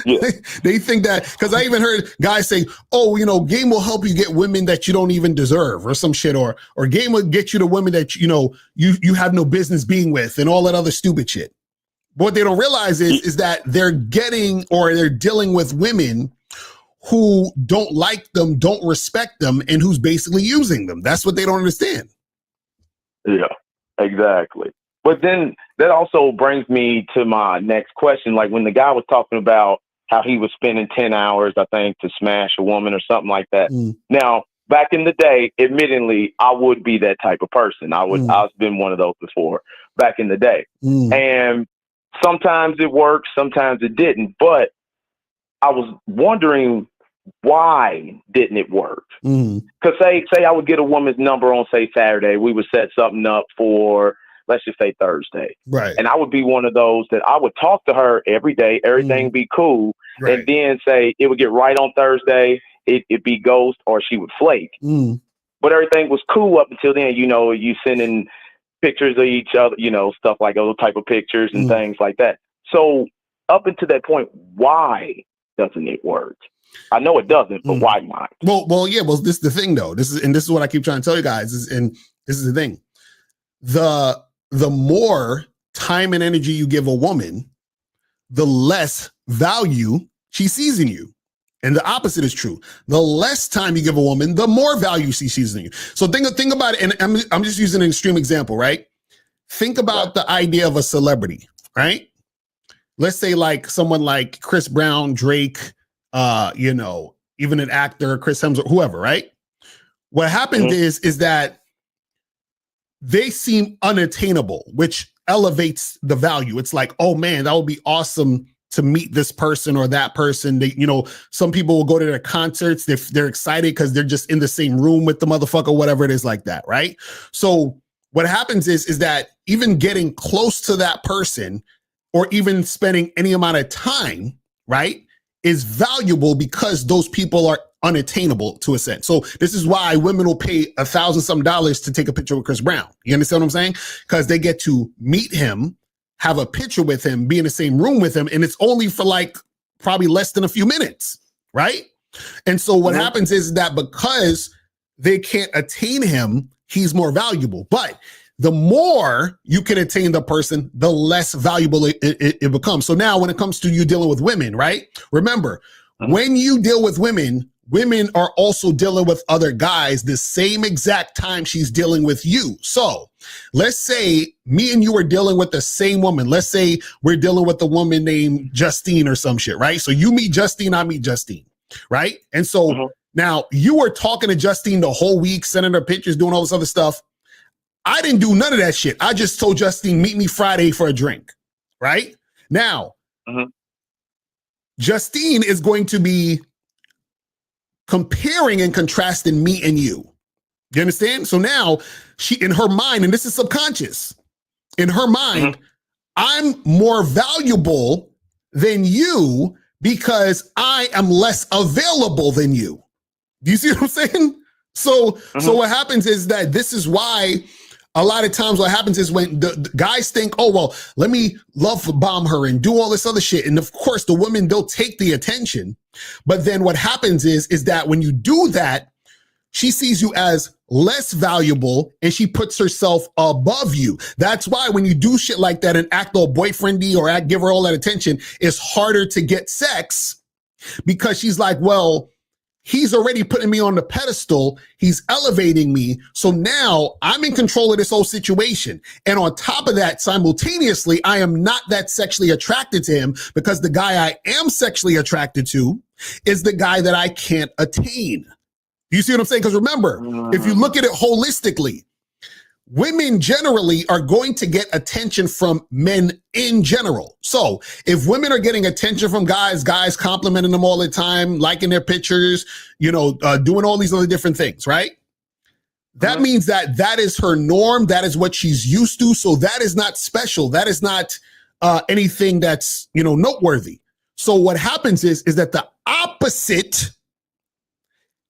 Speaker 5: Yeah.
Speaker 10: They think that, because I even heard guys say, oh, you know, game will help you get women that you don't even deserve or some shit, or game will get you the women that, you know, you have no business being with and all that other stupid shit. But what they don't realize is that they're getting, or they're dealing with women who don't like them, don't respect them, and who's basically using them. That's what they don't understand.
Speaker 5: Yeah, exactly. But then that also brings me to my next question. Like when the guy was talking about how he was spending 10 hours, I think, to smash a woman or something like that. Now, back in the day, admittedly, I would be that type of person. I've been one of those before back in the day. And sometimes it worked, sometimes it didn't. But I was wondering, why didn't it work? Because say I would get a woman's number on, say, Saturday. We would set something up for, let's just say, Thursday.
Speaker 10: Right.
Speaker 5: And I would be one of those that I would talk to her every day. Everything be cool.
Speaker 10: Right.
Speaker 5: And then say it would get right on Thursday. It'd be ghost or she would flake. But everything was cool up until then. You know, you sending pictures of each other, you know, stuff like those type of pictures and things like that. So up until that point, why doesn't it work? I know it doesn't, but why not?
Speaker 10: Well, yeah. Well, this is the thing, though. This is what I keep trying to tell you guys. And this is the thing: the more time and energy you give a woman, the less value she sees in you. And the opposite is true. The less time you give a woman, the more value she sees in you. So think about it. And I'm just using an extreme example, right? Think about the idea of a celebrity, right? Let's say like someone like Chris Brown, Drake, you know, even an actor, Chris Hemsworth, whoever, right? What happens is that they seem unattainable, which elevates the value. It's like, oh man, that would be awesome to meet this person or that person. They, you know, some people will go to their concerts. They're excited because they're just in the same room with the motherfucker, whatever it is like that, right? So what happens is that even getting close to that person or even spending any amount of time, right, is valuable because those people are unattainable to a sense. So this is why women will pay $1,000 to take a picture with Chris Brown. You understand what I'm saying? Because they get to meet him, have a picture with him, be in the same room with him, and it's only for like probably less than a few minutes, right? And so what happens is that because they can't attain him, he's more valuable. But the more you can attain the person, the less valuable it becomes. So now when it comes to you dealing with women, right? Remember, when you deal with women, women are also dealing with other guys the same exact time she's dealing with you. So let's say me and you are dealing with the same woman. Let's say we're dealing with a woman named Justine or some shit, right? So you meet Justine, I meet Justine, right? And so now you were talking to Justine the whole week, sending her pictures, doing all this other stuff. I didn't do none of that shit. I just told Justine, meet me Friday for a drink, right? Now, Justine is going to be comparing and contrasting me and you. You understand? So now she, in her mind, and this is subconscious, in her mind, I'm more valuable than you because I am less available than you. Do you see what I'm saying? So what happens is that this is why a lot of times what happens is when the guys think, oh, well, let me love bomb her and do all this other shit. And of course, the women, they'll take the attention. But then what happens is that when you do that, she sees you as less valuable and she puts herself above you. That's why when you do shit like that and act all boyfriendy or give her all that attention, it's harder to get sex because she's like, well, he's already putting me on the pedestal. He's elevating me. So now I'm in control of this whole situation. And on top of that, simultaneously, I am not that sexually attracted to him because the guy I am sexually attracted to is the guy that I can't attain. You see what I'm saying? Because remember, if you look at it holistically, women generally are going to get attention from men in general. So if women are getting attention from guys complimenting them all the time, liking their pictures, doing all these other different things, right? That means that is her norm. That is what she's used to. So that is not special. That is not anything that's, noteworthy. So what happens is that the opposite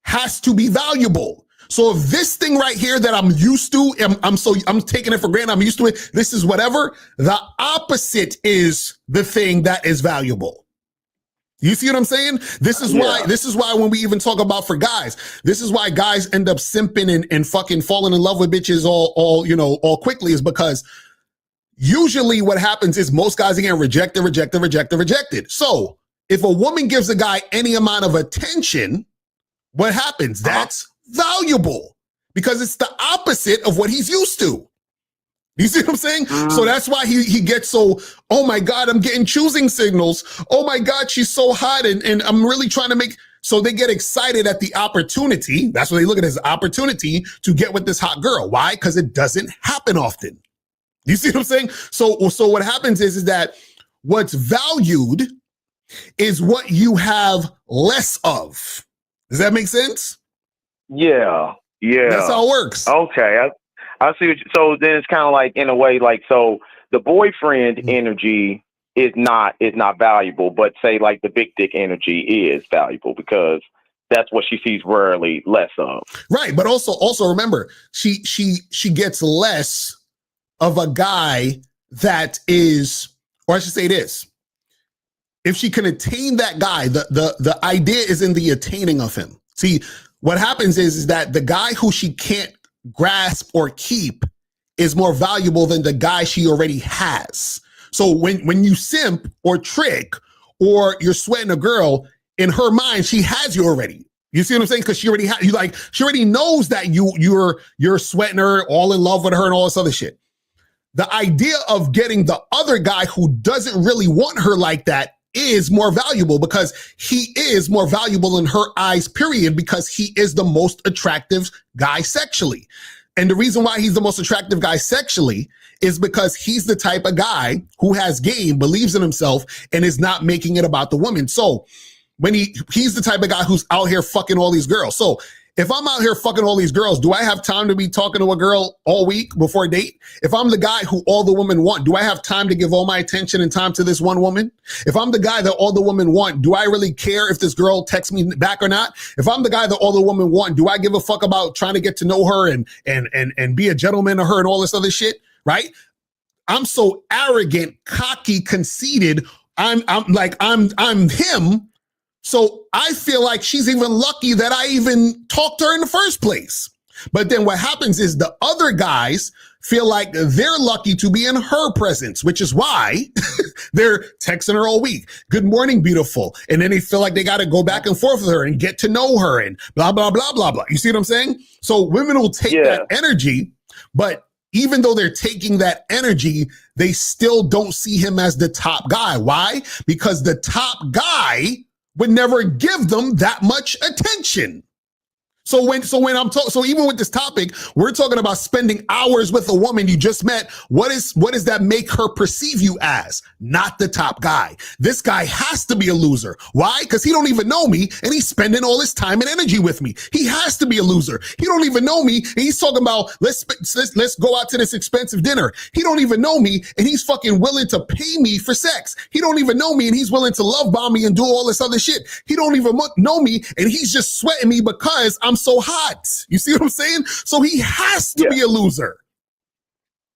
Speaker 10: has to be valuable. So if this thing right here that I'm used to, I'm taking it for granted, I'm used to it, this is whatever, the opposite is the thing that is valuable. You see what I'm saying? This is why when we even talk about for guys, this is why guys end up simping and fucking falling in love with bitches all quickly, is because usually what happens is most guys are getting rejected. So if a woman gives a guy any amount of attention, what happens? That's valuable because it's the opposite of what he's used to. You see what I'm saying? So that's why he gets so, oh my God, I'm getting choosing signals. Oh my God, she's so hot and I'm really trying to make, so they get excited at the opportunity. That's what they look at as opportunity to get with this hot girl. Why? Because it doesn't happen often. You see what I'm saying? So what happens is that what's valued is what you have less of. Does that make sense?
Speaker 13: Yeah.
Speaker 10: That's how it works.
Speaker 13: Okay, I see. So then it's kind of like, in a way, like, so the boyfriend energy is not valuable, but say like the big dick energy is valuable because that's what she sees rarely less of.
Speaker 10: Right, but also remember, she gets less of a guy that is, or I should say this. If she can attain that guy, the idea is in the attaining of him. See, what happens is that the guy who she can't grasp or keep is more valuable than the guy she already has. So when you simp or trick or you're sweating a girl, in her mind, she has you already. You see what I'm saying? Because she already has you, like she already knows that you're sweating her, all in love with her, and all this other shit. The idea of getting the other guy who doesn't really want her like that is more valuable because he is more valuable in her eyes, period, because he is the most attractive guy sexually. And the reason why he's the most attractive guy sexually is because he's the type of guy who has game, believes in himself, and is not making it about the woman. So when he's the type of guy who's out here fucking all these girls. So if I'm out here fucking all these girls, do I have time to be talking to a girl all week before a date? If I'm the guy who all the women want, do I have time to give all my attention and time to this one woman? If I'm the guy that all the women want, do I really care if this girl texts me back or not? If I'm the guy that all the women want, do I give a fuck about trying to get to know her and be a gentleman to her and all this other shit? Right? I'm so arrogant, cocky, conceited. I'm him. So I feel like she's even lucky that I even talked to her in the first place. But then what happens is the other guys feel like they're lucky to be in her presence, which is why they're texting her all week. Good morning, beautiful. And then they feel like they got to go back and forth with her and get to know her and blah, blah, blah, blah, blah. You see what I'm saying? So women will take that energy, but even though they're taking that energy, they still don't see him as the top guy. Why? Because the top guy would never give them that much attention. So even with this topic, we're talking about spending hours with a woman you just met. What does that make her perceive you as? Not the top guy. This guy has to be a loser. Why? Because he don't even know me and he's spending all his time and energy with me. He has to be a loser. He don't even know me and he's talking about let's go out to this expensive dinner. He don't even know me and he's fucking willing to pay me for sex. He don't even know me and he's willing to love bomb me and do all this other shit. He don't even know me and he's just sweating me because I'm so hot. You see what I'm saying? So he has to be a loser.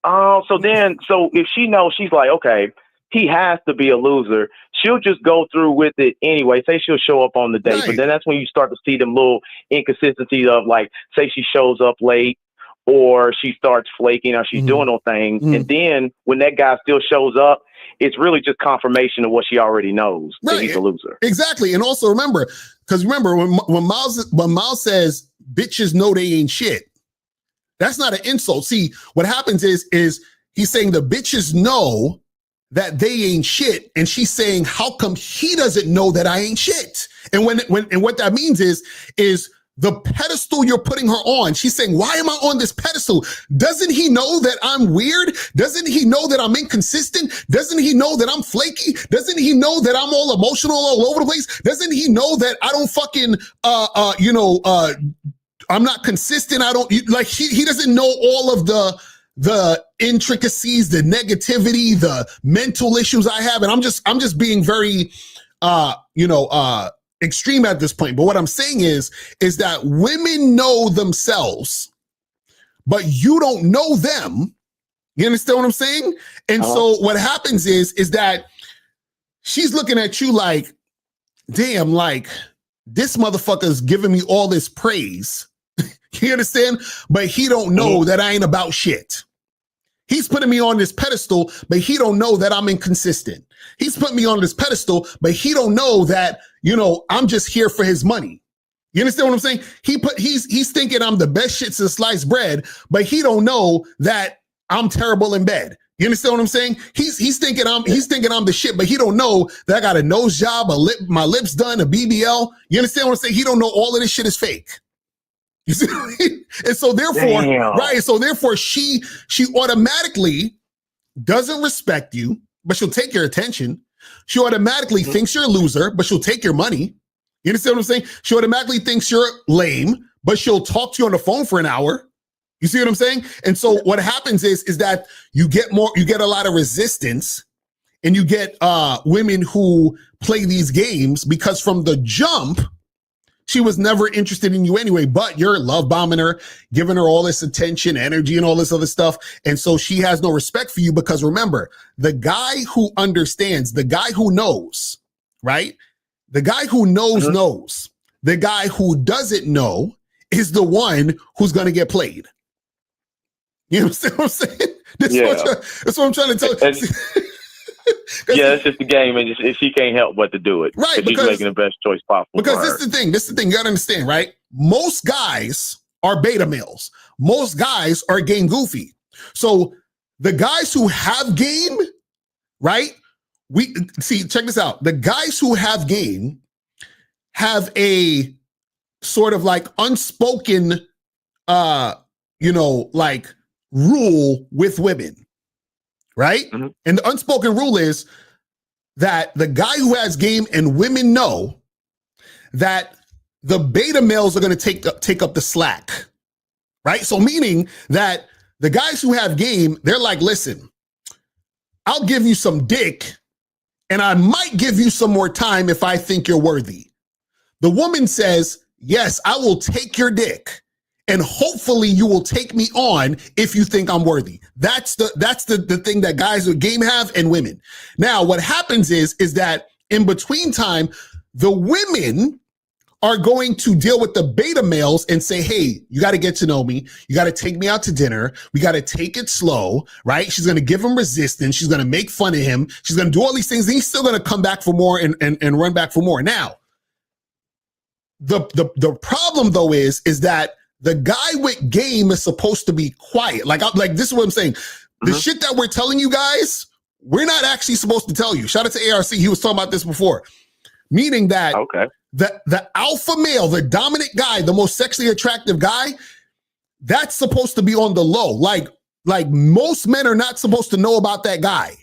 Speaker 13: So if she knows, she's like, okay, he has to be a loser, she'll just go through with it anyway. Say she'll show up on the date, but then that's when you start to see them little inconsistencies of, like, say she shows up late or she starts flaking or she's doing those things. And then when that guy still shows up, it's really just confirmation of what she already knows, that he's a loser.
Speaker 10: Exactly. And also remember when Miles says bitches know they ain't shit, that's not an insult. See, what happens is he's saying the bitches know that they ain't shit, and she's saying, how come he doesn't know that I ain't shit? And what that means is the pedestal you're putting her on. She's saying, why am I on this pedestal? Doesn't he know that I'm weird? Doesn't he know that I'm inconsistent? Doesn't he know that I'm flaky? Doesn't he know that I'm all emotional all over the place? Doesn't he know that I don't fucking, I'm not consistent. I don't like, he doesn't know all of the intricacies, the negativity, the mental issues I have. And I'm just being very, extreme at this point. But what I'm saying is that women know themselves, but you don't know them. You understand what I'm saying? And so what happens is that she's looking at you like, damn, like this motherfucker's giving me all this praise. You understand? But he don't know that I ain't about shit. He's putting me on this pedestal, but he don't know that I'm inconsistent. He's putting me on this pedestal, but he don't know that, I'm just here for his money. You understand what I'm saying? He's thinking I'm the best shit since sliced bread, but he don't know that I'm terrible in bed. You understand what I'm saying? He's thinking I'm the shit, but he don't know that I got a nose job, my lips done, a BBL. You understand what I'm saying? He don't know all of this shit is fake. You see what I mean? And so therefore, right? So therefore, she automatically doesn't respect you, but she'll take your attention. She automatically thinks you're a loser, but she'll take your money. You understand what I'm saying? She automatically thinks you're lame, but she'll talk to you on the phone for an hour. You see what I'm saying? And so what happens is that you get a lot of resistance, and you get women who play these games because from the jump, she was never interested in you anyway, but you're love bombing her, giving her all this attention, energy, and all this other stuff. And so she has no respect for you because remember, the guy who understands, the guy who knows, right? The guy who knows. The guy who doesn't know is the one who's going to get played. You know what I'm saying? That's what I'm trying to tell you.
Speaker 13: Yeah, it's just the game, and she can't help but to do it.
Speaker 10: Right,
Speaker 13: because she's making the best choice possible.
Speaker 10: Because this is the thing. You gotta understand, right? Most guys are beta males. Most guys are game goofy. So the guys who have game, right? Check this out. The guys who have game have a sort of like unspoken, like rule with women. right?
Speaker 13: Mm-hmm.
Speaker 10: And the unspoken rule is that the guy who has game, and women know that the beta males are going to take up the slack, right? So meaning that the guys who have game, they're like, listen, I'll give you some dick and I might give you some more time if I think you're worthy. The woman says, yes, I will take your dick and hopefully you will take me on if you think I'm worthy. That's the thing that guys with game have, and women. Now, what happens is that in between time, the women are going to deal with the beta males and say, hey, you got to get to know me. You got to take me out to dinner. We got to take it slow, right? She's going to give him resistance. She's going to make fun of him. She's going to do all these things. And he's still going to come back for more and run back for more. Now, the problem though is that the guy with game is supposed to be quiet. Like this is what I'm saying. The shit that we're telling you guys, we're not actually supposed to tell you. Shout out to ARC. He was talking about this before. Meaning that the alpha male, the dominant guy, the most sexually attractive guy, that's supposed to be on the low. Like most men are not supposed to know about that guy.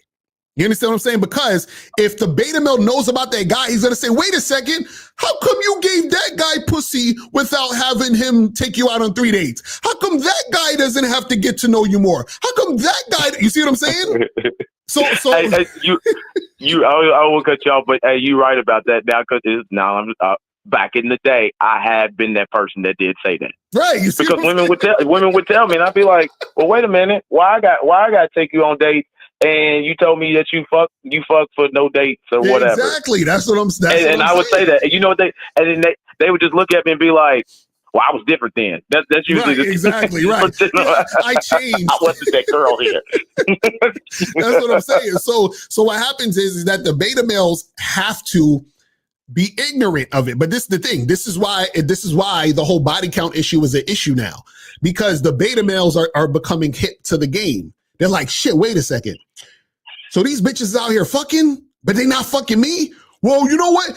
Speaker 10: You understand what I'm saying? Because if the beta male knows about that guy, he's going to say, wait a second, how come you gave that guy pussy without having him take you out on 3 dates? How come that guy doesn't have to get to know you more? How come that guy, you see what I'm saying? So
Speaker 13: hey, I will cut you off, but hey, you right about that now, because I'm back in the day, I had been that person that did say that.
Speaker 10: Right. You see,
Speaker 13: because women would tell me, and I'd be like, well, wait a minute, why I got to take you on dates? And you told me that you fuck for no dates or whatever.
Speaker 10: Exactly. That's what I'm saying.
Speaker 13: And I would say that. And you know what they would just look at me and be like, well, I was different then. That's usually
Speaker 10: right, exactly right. I changed.
Speaker 13: I wasn't that girl here.
Speaker 10: That's what I'm saying. So what happens is that the beta males have to be ignorant of it. But this is the thing. This is why the whole body count issue is an issue now, because the beta males are becoming hip to the game. They're like, shit, wait a second. So these bitches out here fucking, but they not fucking me? Well, you know what?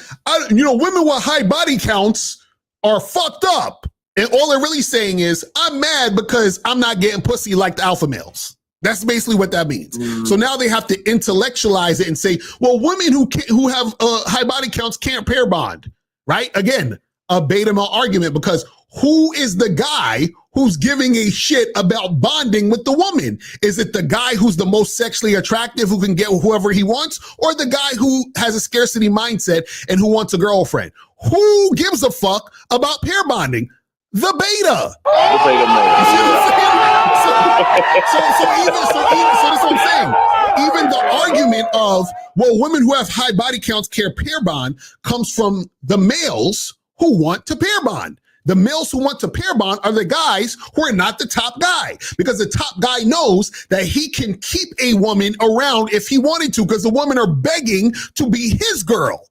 Speaker 10: Women with high body counts are fucked up. And all they're really saying is, I'm mad because I'm not getting pussy like the alpha males. That's basically what that means. So now they have to intellectualize it and say, well, women who have high body counts can't pair bond, right? Again, a beta male argument, because who is the guy who's giving a shit about bonding with the woman? Is it the guy who's the most sexually attractive who can get whoever he wants, or the guy who has a scarcity mindset and who wants a girlfriend? Who gives a fuck about pair bonding? The beta.
Speaker 13: The beta male.
Speaker 10: So that's what I'm saying. Even the argument of, well, women who have high body counts can't pair bond comes from the males who want to pair bond. The males who want to pair bond are the guys who are not the top guy, because the top guy knows that he can keep a woman around if he wanted to, because the women are begging to be his girl.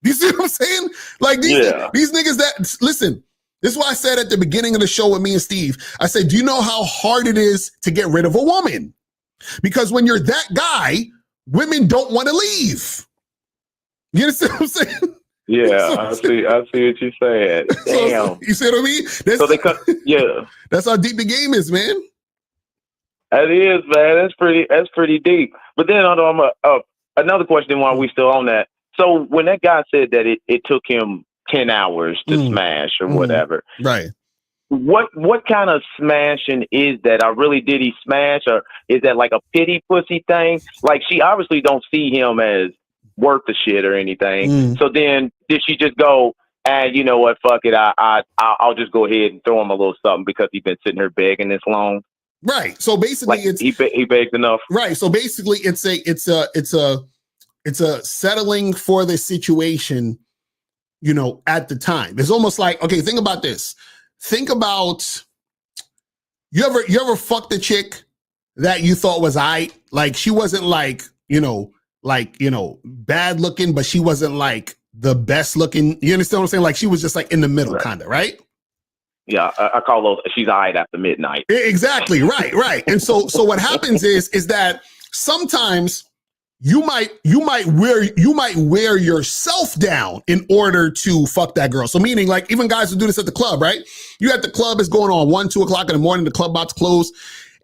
Speaker 10: You see what I'm saying? Like these niggas that, listen, this is why I said at the beginning of the show with me and Steve, I said, do you know how hard it is to get rid of a woman? Because when you're that guy, women don't want to leave. You understand what I'm saying?
Speaker 13: Yeah, I see what you're saying. Damn.
Speaker 10: You see what I mean? That's how deep the game is, man.
Speaker 13: That is, man. That's pretty deep. But then another question while we still on that. So when that guy said that it took him 10 hours to smash or whatever.
Speaker 10: Right.
Speaker 13: What kind of smashing is that? Or really, did he smash, or is that like a pity pussy thing? Like, she obviously don't see him as worth the shit or anything. So then did she just go, you know what, fuck it, I'll just go ahead and throw him a little something because he's been sitting here begging this long?
Speaker 10: Right. So basically,
Speaker 13: like, he begged enough. Right.
Speaker 10: So basically, it's a settling for the situation, at the time. It's almost like, okay, think about this. Think about, you ever fucked a chick that you thought was like she wasn't bad looking, but she wasn't like the best looking. You understand what I'm saying? Like, she was just like in the middle, kind of, right?
Speaker 13: Yeah, I call those, she's all right after midnight.
Speaker 10: Exactly, right. And so what happens is that sometimes you might wear yourself down in order to fuck that girl. So meaning, like, even guys who do this at the club, right? You at the club, it's going on 1, 2 o'clock in the morning, the club about to close,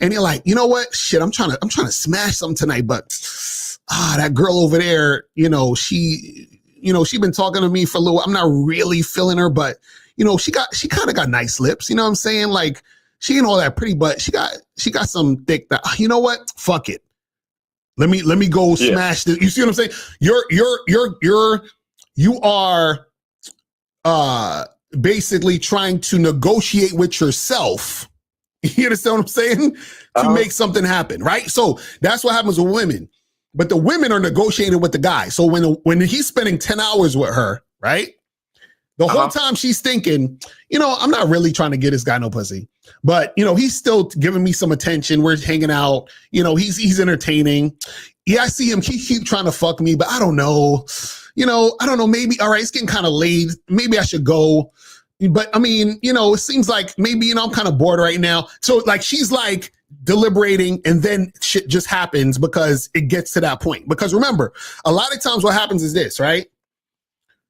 Speaker 10: and you're like, you know what? Shit, I'm trying to smash something tonight, but that girl over there, she been talking to me for a little. I'm not really feeling her, but she kind of got nice lips. You know what I'm saying? Like, she ain't all that pretty, but she got some thick. That, you know what? Fuck it. Let me go smash this. You see what I'm saying? You are basically trying to negotiate with yourself. You understand what I'm saying? To make something happen, right? So that's what happens with women. But the women are negotiating with the guy. So when he's spending 10 hours with her, right? The whole time she's thinking, I'm not really trying to get this guy no pussy. But, he's still giving me some attention. We're hanging out. He's entertaining. Yeah, I see him. He keep trying to fuck me, but I don't know. I don't know. Maybe, all right, it's getting kind of late. Maybe I should go. But I mean, it seems like maybe, I'm kind of bored right now. So like, she's like deliberating, and then shit just happens because it gets to that point. Because remember, a lot of times what happens is this, right?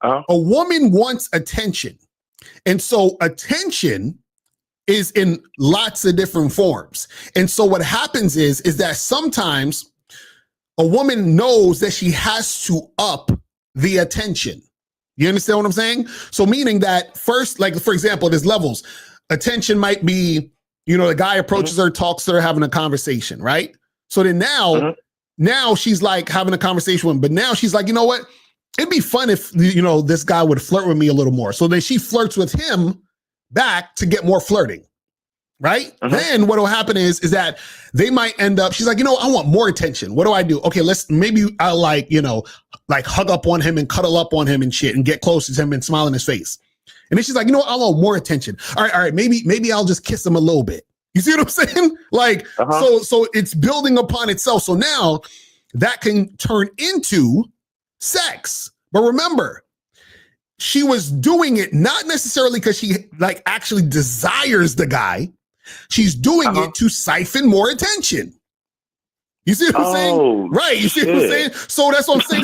Speaker 10: A woman wants attention. And so attention is in lots of different forms. And so what happens is that sometimes a woman knows that she has to up the attention. You understand what I'm saying? So meaning that first, like, for example, there's levels. Attention might be, the guy approaches her, talks to her, having a conversation, right? So then now she's like having a conversation with him, but now she's like, you know what? It'd be fun if, this guy would flirt with me a little more. So then she flirts with him back to get more flirting, right? Then what will happen is that they might end up, she's like, I want more attention. What do I do? Okay, maybe I'll like hug up on him and cuddle up on him and shit and get close to him and smile in his face. And then she's like, I want more attention. All right, maybe I'll just kiss him a little bit. You see what I'm saying? Like, so it's building upon itself. So now that can turn into sex. But remember, she was doing it not necessarily because she like actually desires the guy. She's doing it to siphon more attention. You see what I'm saying? Right. You see what I'm saying? So that's what I'm saying.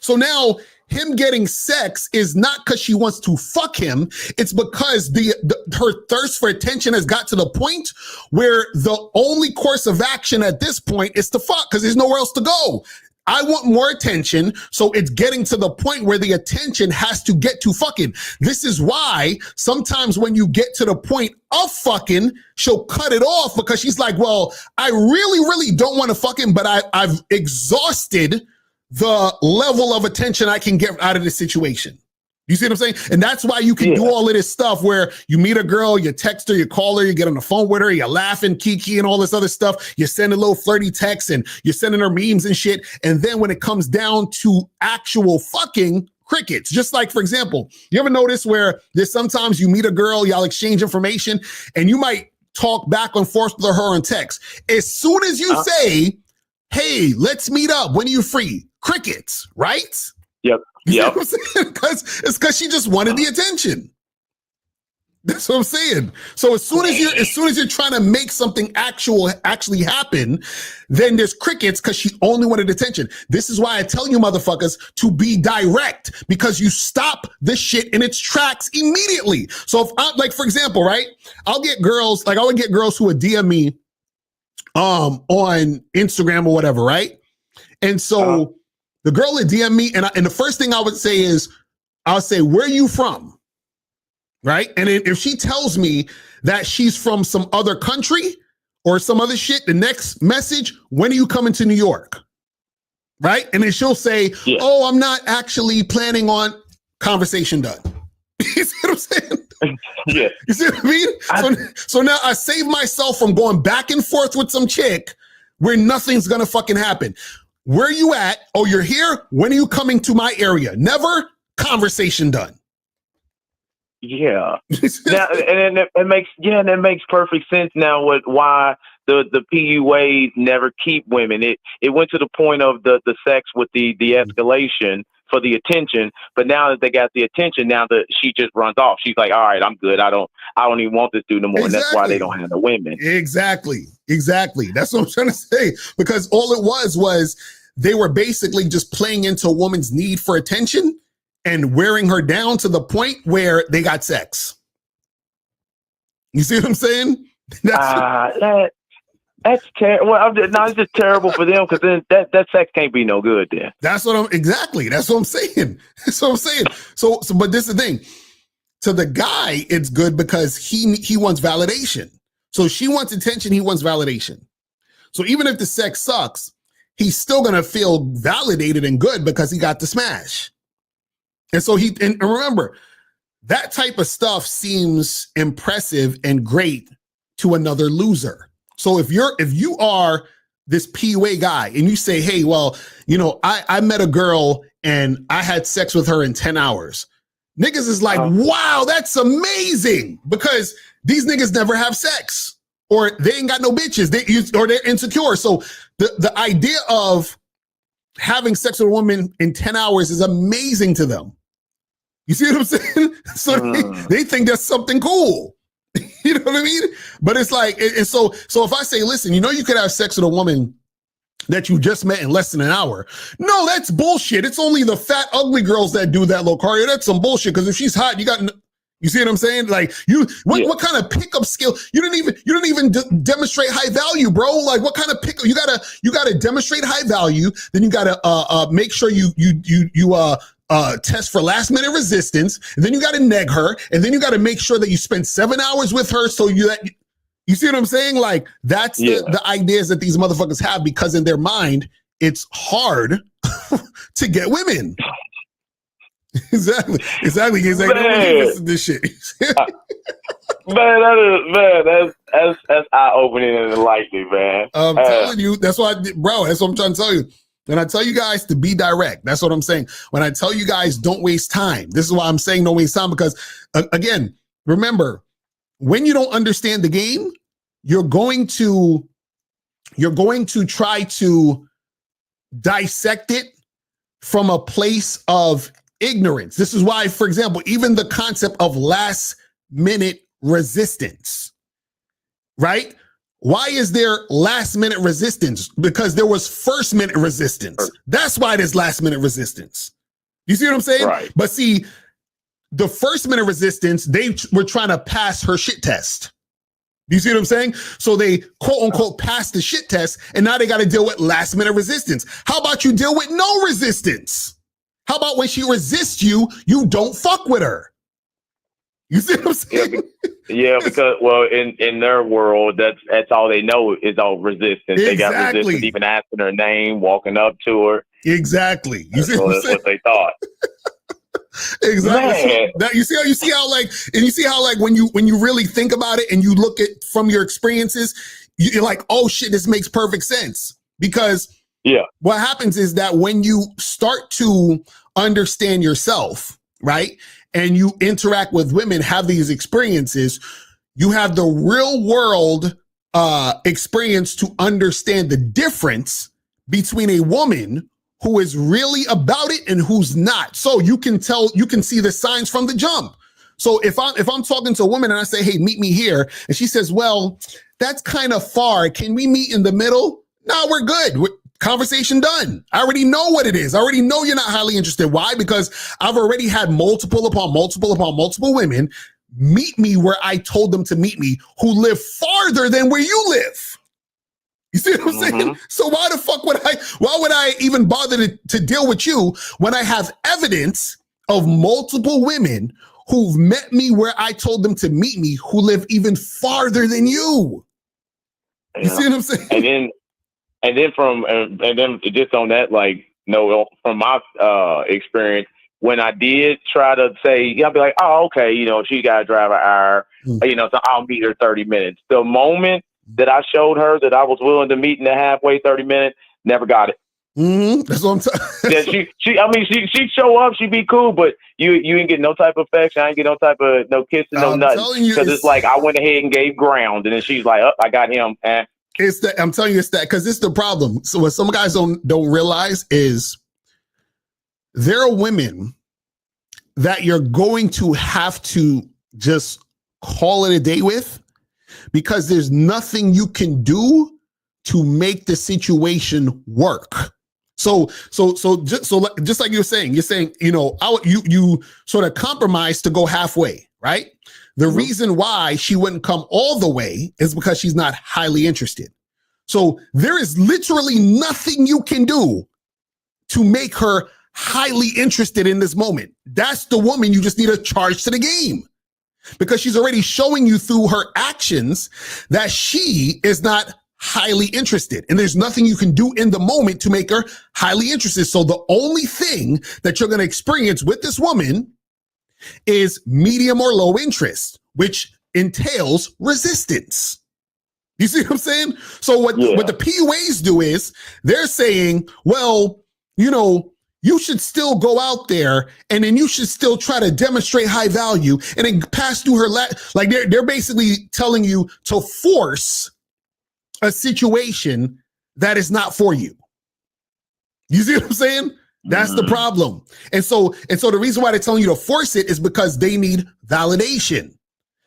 Speaker 10: So now him getting sex is not because she wants to fuck him. It's because her thirst for attention has got to the point where the only course of action at this point is to fuck, because there's nowhere else to go. I want more attention, so it's getting to the point where the attention has to get to fucking. This is why sometimes when you get to the point of fucking, she'll cut it off because she's like, well, I really, really don't want to fuck him, but I've exhausted the level of attention I can get out of this situation. You see what I'm saying? And that's why you can do all of this stuff where you meet a girl, you text her, you call her, you get on the phone with her, you're laughing, kiki, and all this other stuff. You send a little flirty text and you're sending her memes and shit. And then when it comes down to actual fucking, crickets. Just like, for example, you ever notice where there's sometimes you meet a girl, y'all exchange information, and you might talk back and forth with her on text. As soon as you say, hey, let's meet up, when are you free? Crickets, right?
Speaker 13: Yep.
Speaker 10: You know what I'm saying? Because she just wanted the attention. That's what I'm saying. So as soon as you're trying to make something actually happen, then there's crickets because she only wanted attention. This is why I tell you motherfuckers to be direct, because you stop this shit in its tracks immediately. So if I, like, for example, right, I would get girls who would DM me on Instagram or whatever, right? And so the girl would DM me, and the first thing I would say is, I'll say, where are you from? Right? And if she tells me that she's from some other country or some other shit, the next message, when are you coming to New York? Right? And then she'll say, oh, I'm not actually planning on, conversation done. You see what I'm saying?
Speaker 13: Yeah.
Speaker 10: You see what I mean? So now I save myself from going back and forth with some chick where nothing's gonna fucking happen. Where you at? Oh, you're here? When are you coming to my area? Never, conversation done.
Speaker 13: Yeah. Now, and it makes perfect sense now why the PUAs never keep women. It went to the point of the sex with the escalation for the attention, but now that they got the attention, now that she just runs off. She's like, all right, I'm good. I don't even want this dude no more. Exactly. And that's why they don't have the women.
Speaker 10: Exactly. That's what I'm trying to say. Because all it was they were basically just playing into a woman's need for attention and wearing her down to the point where they got sex. You see what I'm saying?
Speaker 13: That's terrible. Well, it's just terrible for them because then that sex can't be no good then.
Speaker 10: That's what I'm exactly. That's what I'm saying. That's what I'm saying. So, but this is the thing. To the guy, it's good because he wants validation. So she wants attention. He wants validation. So even if the sex sucks, he's still gonna feel validated and good because he got the smash. And so and remember, that type of stuff seems impressive and great to another loser. So if you are this PUA guy and you say, hey, well, I met a girl and I had sex with her in 10 hours. Niggas is like, wow, that's amazing, because these niggas never have sex or they ain't got no bitches or they're insecure. So the idea of having sex with a woman in 10 hours is amazing to them. You see what I'm saying? So they think that's something cool. You know what I mean? But it's like, and so if I say, listen, you could have sex with a woman that you just met in less than an hour. No, that's bullshit. It's only the fat, ugly girls that do that, Locario. That's some bullshit. Because if she's hot, you see what I'm saying? Like what kind of pickup skill? You don't even demonstrate high value, bro. Like what kind of pickup? You gotta demonstrate high value. Then you gotta make sure you test for last minute resistance, and then you got to neg her, and then you got to make sure that you spend 7 hours with her. So you see what I'm saying? Like that's the ideas that these motherfuckers have, because in their mind it's hard to get women. Exactly.
Speaker 13: Man.
Speaker 10: This shit.
Speaker 13: That's eye opening and enlightening, man.
Speaker 10: I'm telling you, that's why, bro. That's what I'm trying to tell you. And I tell you guys to be direct. That's what I'm saying. When I tell you guys don't waste time, this is why I'm saying don't waste time, because again, remember, when you don't understand the game, you're going to try to dissect it from a place of ignorance. This is why, for example, even the concept of last minute resistance, right? Why is there last minute resistance? Because there was first minute resistance. That's why there's last minute resistance. You see what I'm saying?
Speaker 13: Right.
Speaker 10: But see, the first minute resistance, they were trying to pass her shit test. You see what I'm saying? So they quote unquote passed the shit test, and now they got to deal with last minute resistance. How about you deal with no resistance? How about when she resists you, you don't fuck with her? You see what I'm saying?
Speaker 13: Yeah, because in their world, that's all they know is all resistance. Exactly. They got resistance even asking her name, walking up to her.
Speaker 10: Exactly. You see
Speaker 13: that's what they thought.
Speaker 10: Exactly. That, you see how when you really think about it and you look at from your experiences, you're like, oh shit, this makes perfect sense. Because what happens is that when you start to understand yourself, right, and you interact with women, have these experiences, you have the real world experience to understand the difference between a woman who is really about it and who's not. So you can see the signs from the jump. So if I'm talking to a woman and I say, hey, meet me here, and she says, well, that's kind of far. Can we meet in the middle? No, we're good. Conversation done. I already know what it is. I already know you're not highly interested. Why? Because I've already had multiple upon multiple women meet me where I told them to meet me, who live farther than where you live. You see what I'm saying? So why would I even bother to deal with you when I have evidence of multiple women who've met me where I told them to meet me, who live even farther than you? You see what I'm saying?
Speaker 13: And then just on that, from my experience, when I did try to say, I'll be like, oh, okay, she got to drive an hour, so I'll meet her 30 minutes. The moment that I showed her that I was willing to meet in the halfway 30 minutes, never got it.
Speaker 10: That's what I'm saying.
Speaker 13: She'd show up, she'd be cool, but you ain't get no type of affection. I ain't get no type of no kissing, no nothing. Because it's like I went ahead and gave ground, and then she's like, oh, I got him.
Speaker 10: It's that I'm telling you, it's that because it's the problem. So what some guys don't realize is there are women that you're going to have to just call it a day with, because there's nothing you can do to make the situation work. So just like you're saying, you sort of compromise to go halfway, right? The reason why she wouldn't come all the way is because she's not highly interested. So there is literally nothing you can do to make her highly interested in this moment. That's the woman you just need to charge to the game, because she's already showing you through her actions that she is not highly interested. And there's nothing you can do in the moment to make her highly interested. So the only thing that you're going to experience with this woman is medium or low interest, which entails resistance. You see what I'm saying? So what the PUAs do is they're saying, well, you know, you should still go out there and then you should still try to demonstrate high value and then pass through her. Like they're basically telling you to force a situation that is not for you. You see what I'm saying? That's the problem. And so the reason why they're telling you to force it is because they need validation.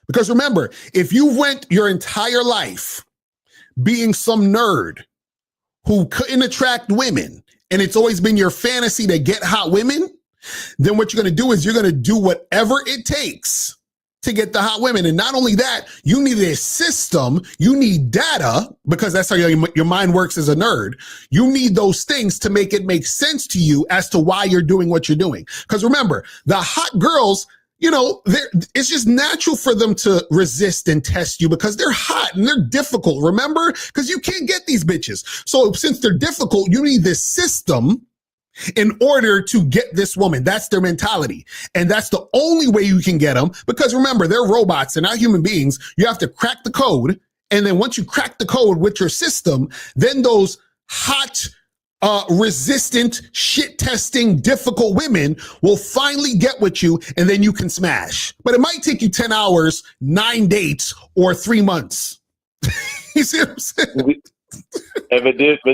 Speaker 10: Because remember, if you went your entire life being some nerd who couldn't attract women, and it's always been your fantasy to get hot women, then what you're going to do is you're going to do whatever it takes to get the hot women. And not only that, you need a system, you need data, because that's how your mind works as a nerd. You need those things to make it make sense to you as to why you're doing what you're doing. Because remember, the hot girls, you know, it's just natural for them to resist and test you because they're hot and they're difficult, remember? Because you can't get these bitches. So since they're difficult, you need this system in order to get this woman. That's their mentality. And that's the only way you can get them, because remember, they're robots, they're not human beings. You have to crack the code. And then once you crack the code with your system, then those hot, resistant, shit testing, difficult women will finally get with you, and then you can smash. But it might take you 10 hours, 9 dates, or 3 months. You see what I'm saying?
Speaker 13: But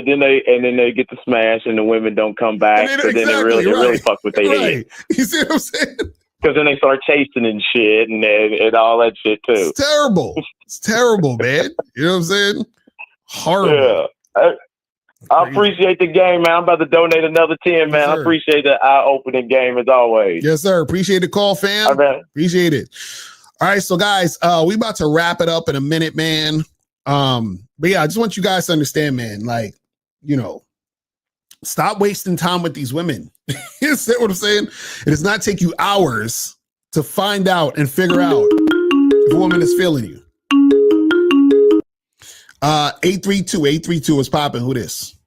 Speaker 13: then they get to smash, and the women don't come back. So then it really fuck with their head.
Speaker 10: You see what I'm saying?
Speaker 13: Because then they start chasing and shit and all that shit too.
Speaker 10: It's terrible. It's terrible, man. You know what I'm saying? Horrible.
Speaker 13: Yeah. I appreciate the game, man. I'm about to donate another 10, man. I appreciate the eye-opening game as always.
Speaker 10: Yes, sir. Appreciate the call, fam. Appreciate it. All right, so guys, we about to wrap it up in a minute, man. But yeah, I just want you guys to understand, man, like, you know, stop wasting time with these women. You see what I'm saying? It does not take you hours to find out and figure out if a woman is feeling you. 832 is popping. Who this?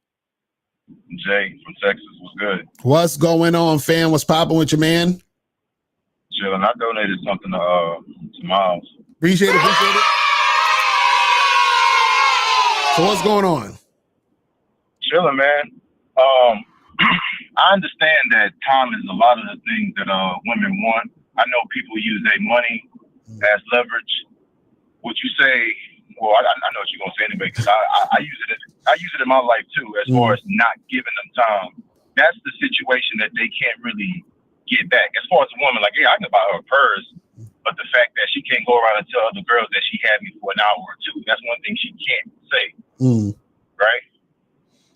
Speaker 14: Jay from Texas. What's good?
Speaker 10: What's going on, fam? What's popping with your man?
Speaker 14: Chilling. I donated something to Miles.
Speaker 10: Appreciate it. So what's going on?
Speaker 14: Chilling, man. I understand that time is a lot of the things that women want. I know people use their money as leverage. Would you say? Well, I know what you're gonna say anyway, because I use it in my life too. As far as not giving them time, that's the situation that they can't really get back. As far as a woman, like, yeah, I can buy her a purse, but the fact that she can't go around and tell other girls that she had me for an hour or two, that's one thing she can't say, right?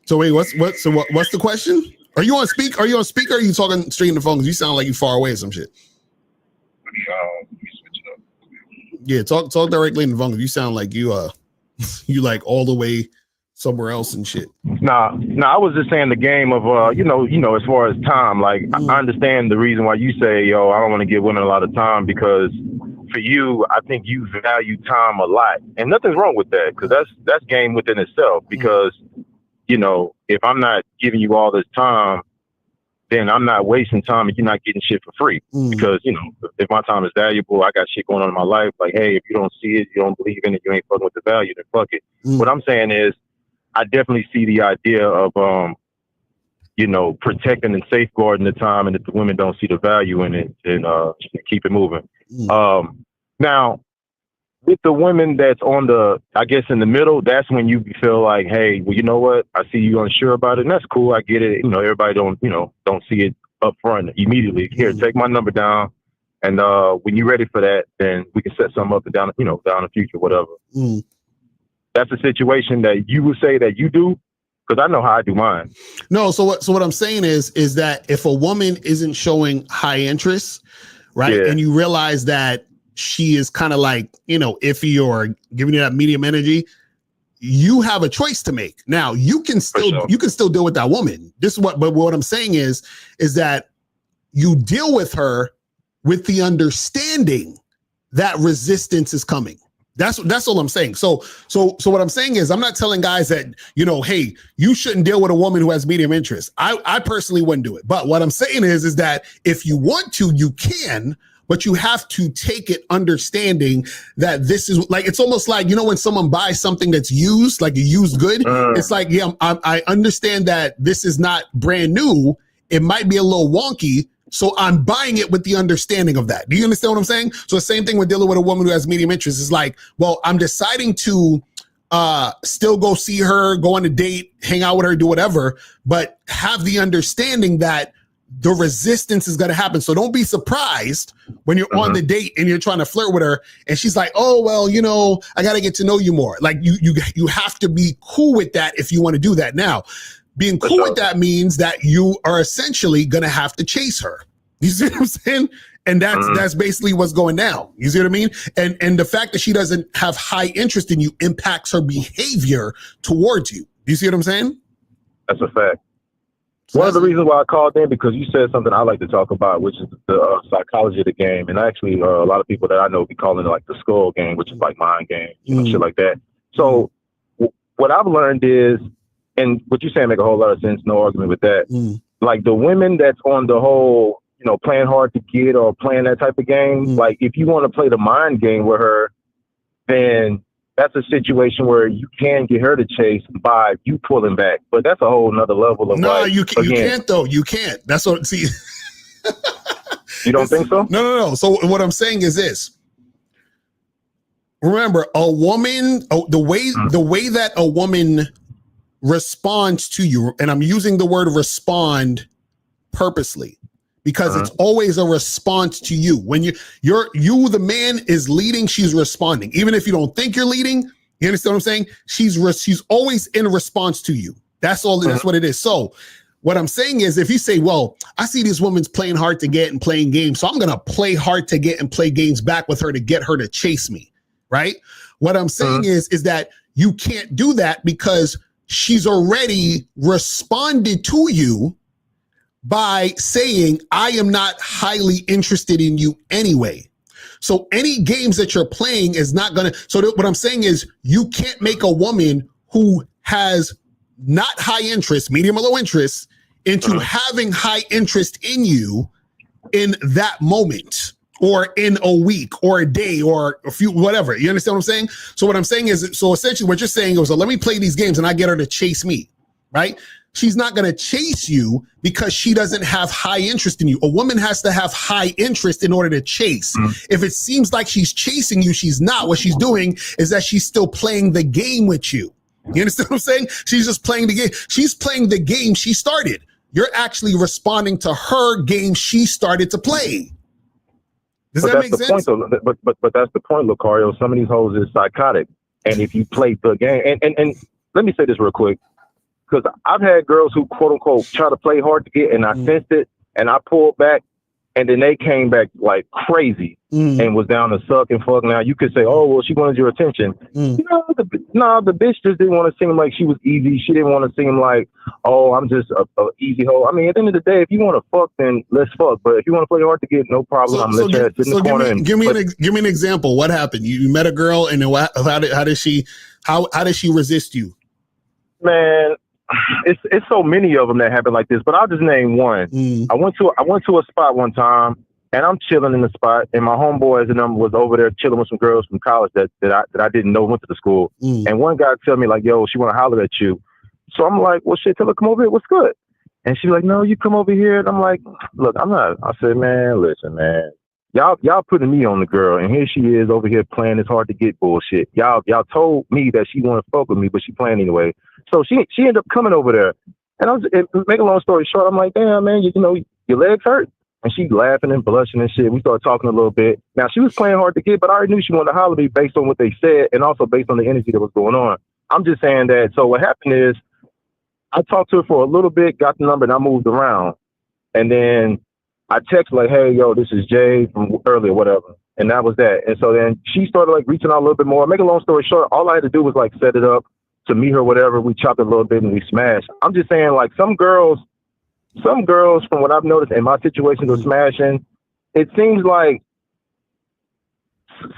Speaker 10: So wait, what's the question? Are you on speak? Are you on speaker? Or are you talking straight in the phone? Because you sound like you far away or some shit.
Speaker 14: Let me switch it up.
Speaker 10: Yeah, talk directly in the phone. You sound like you you like all the way somewhere else and shit.
Speaker 15: Nah, I was just saying the game of you know, as far as time, like I understand the reason why you say, yo, I don't want to give women a lot of time, because for you, I think you value time a lot, and nothing's wrong with that, because that's game within itself. Because you know, if I'm not giving you all this time, then I'm not wasting time and you're not getting shit for free. Because, you know, if my time is valuable, I got shit going on in my life. Like, hey, if you don't see it, you don't believe in it, you ain't fucking with the value, then fuck it. What I'm saying is, I definitely see the idea of, you know, protecting and safeguarding the time, and if the women don't see the value in it, then keep it moving. Now, with the women that's on the, I guess, in the middle, that's when you feel like, hey, well, you know what? I see you unsure about it, and that's cool. I get it. You know, everybody don't see it up front immediately. Here, take my number down, and when you're ready for that, then we can set something up and down the future, whatever. That's a situation that you would say that you do, because I know how I do mine.
Speaker 10: No, so what I'm saying is that if a woman isn't showing high interest, right, and you realize that she is kind of like, you know, iffy or giving you that medium energy, you have a choice to make. Now you can still deal with that woman. But what I'm saying is that you deal with her with the understanding that resistance is coming. That's all I'm saying. So what I'm saying is, I'm not telling guys that, hey, you shouldn't deal with a woman who has medium interest. I personally wouldn't do it. But what I'm saying is that if you want to, you can, but you have to take it understanding that this is like, it's almost like, when someone buys something that's used, like a used good, it's like, yeah, I understand that this is not brand new. It might be a little wonky. So I'm buying it with the understanding of that. Do you understand what I'm saying? So the same thing with dealing with a woman who has medium interest is like, well, I'm deciding to still go see her, go on a date, hang out with her, do whatever, but have the understanding that the resistance is going to happen. So don't be surprised when you're on the date and you're trying to flirt with her and she's like, oh, well, I got to get to know you more. Like you have to be cool with that if you want to do that. Now, being cool with that means that you are essentially going to have to chase her. You see what I'm saying? And that's basically what's going down. You see what I mean? And the fact that she doesn't have high interest in you impacts her behavior towards you. Do you see what I'm saying?
Speaker 15: That's a fact. One of the reasons why I called in, because you said something I like to talk about, which is the psychology of the game. And actually, a lot of people that I know be calling it like the skull game, which is like mind game, shit like that. So what I've learned is, and what you're saying make a whole lot of sense, no argument with that. Like the women that's on the whole, playing hard to get or playing that type of game, like if you want to play the mind game with her, then that's a situation where you can get her to chase by you pulling back. But that's a whole nother level of
Speaker 10: you can't though. You can't. That's what, see.
Speaker 15: You don't think so?
Speaker 10: No. So what I'm saying is this. Remember, a woman, the way that a woman responds to you, and I'm using the word respond purposely because it's always a response to you. When the man is leading, she's responding. Even if you don't think you're leading, you understand what I'm saying? She's always in response to you. That's all. That's what it is. So what I'm saying is, if you say, well, I see these women's playing hard to get and playing games, so I'm going to play hard to get and play games back with her to get her to chase me. Right. What I'm saying is that you can't do that because she's already responded to you by saying, I am not highly interested in you anyway. So any games that you're playing is not going to. So what I'm saying is you can't make a woman who has not high interest, medium or low interest, into having high interest in you in that moment or in a week or a day or a few, whatever. You understand what I'm saying? So what I'm saying is, so essentially what you're saying is, let me play these games and I get her to chase me, right? She's not going to chase you because she doesn't have high interest in you. A woman has to have high interest in order to chase. If it seems like she's chasing you, she's not. What she's doing is that she's still playing the game with you. You understand what I'm saying? She's just playing the game. She's playing the game she started. You're actually responding to her game she started to play. Does that make sense?
Speaker 15: But that's the point, Locario. Some of these hoes is psychotic. And if you play the game, and let me say this real quick, because I've had girls who, quote unquote, try to play hard to get, and I sensed it, and I pulled back, and then they came back like crazy and was down to suck and fuck. Now you could say, oh, well, she wanted your attention. No, the bitch just didn't want to seem like she was easy. She didn't want to seem like, oh, I'm just a easy hoe. I mean, at the end of the day, if you want to fuck, then let's fuck. But if you want to play hard to get, no problem.
Speaker 10: Give me an example. What happened? You met a girl, and how did she resist you?
Speaker 15: Man, it's so many of them that happen like this, but I'll just name one. I went to a spot one time, and I'm chilling in the spot, and my homeboys and them was over there chilling with some girls from college that I didn't know went to the school. And one guy tell me like, yo, she want to holler at you. So I'm like, well, shit, tell her come over here. What's good? And she's like, no, you come over here. And I'm like, look, I'm not. I said, man, listen, man. Y'all putting me on the girl, and here she is over here playing this hard to get bullshit. Y'all told me that she wanted to fuck with me, but she playing anyway. So she ended up coming over there, and make a long story short, I'm like, damn man, you know your legs hurt, and she laughing and blushing and shit. We started talking a little bit. Now she was playing hard to get, but I already knew she wanted to holler at me based on what they said, and also based on the energy that was going on. I'm just saying that. So what happened is, I talked to her for a little bit, got the number, and I moved around, and then I texted like, hey, yo, this is Jay from earlier, whatever. And that was that. And so then she started like reaching out a little bit more. Make a long story short, all I had to do was like set it up. to meet her, whatever. We chopped a little bit and we smashed. I'm just saying, like, some girls, from what I've noticed in my situations of smashing, it seems like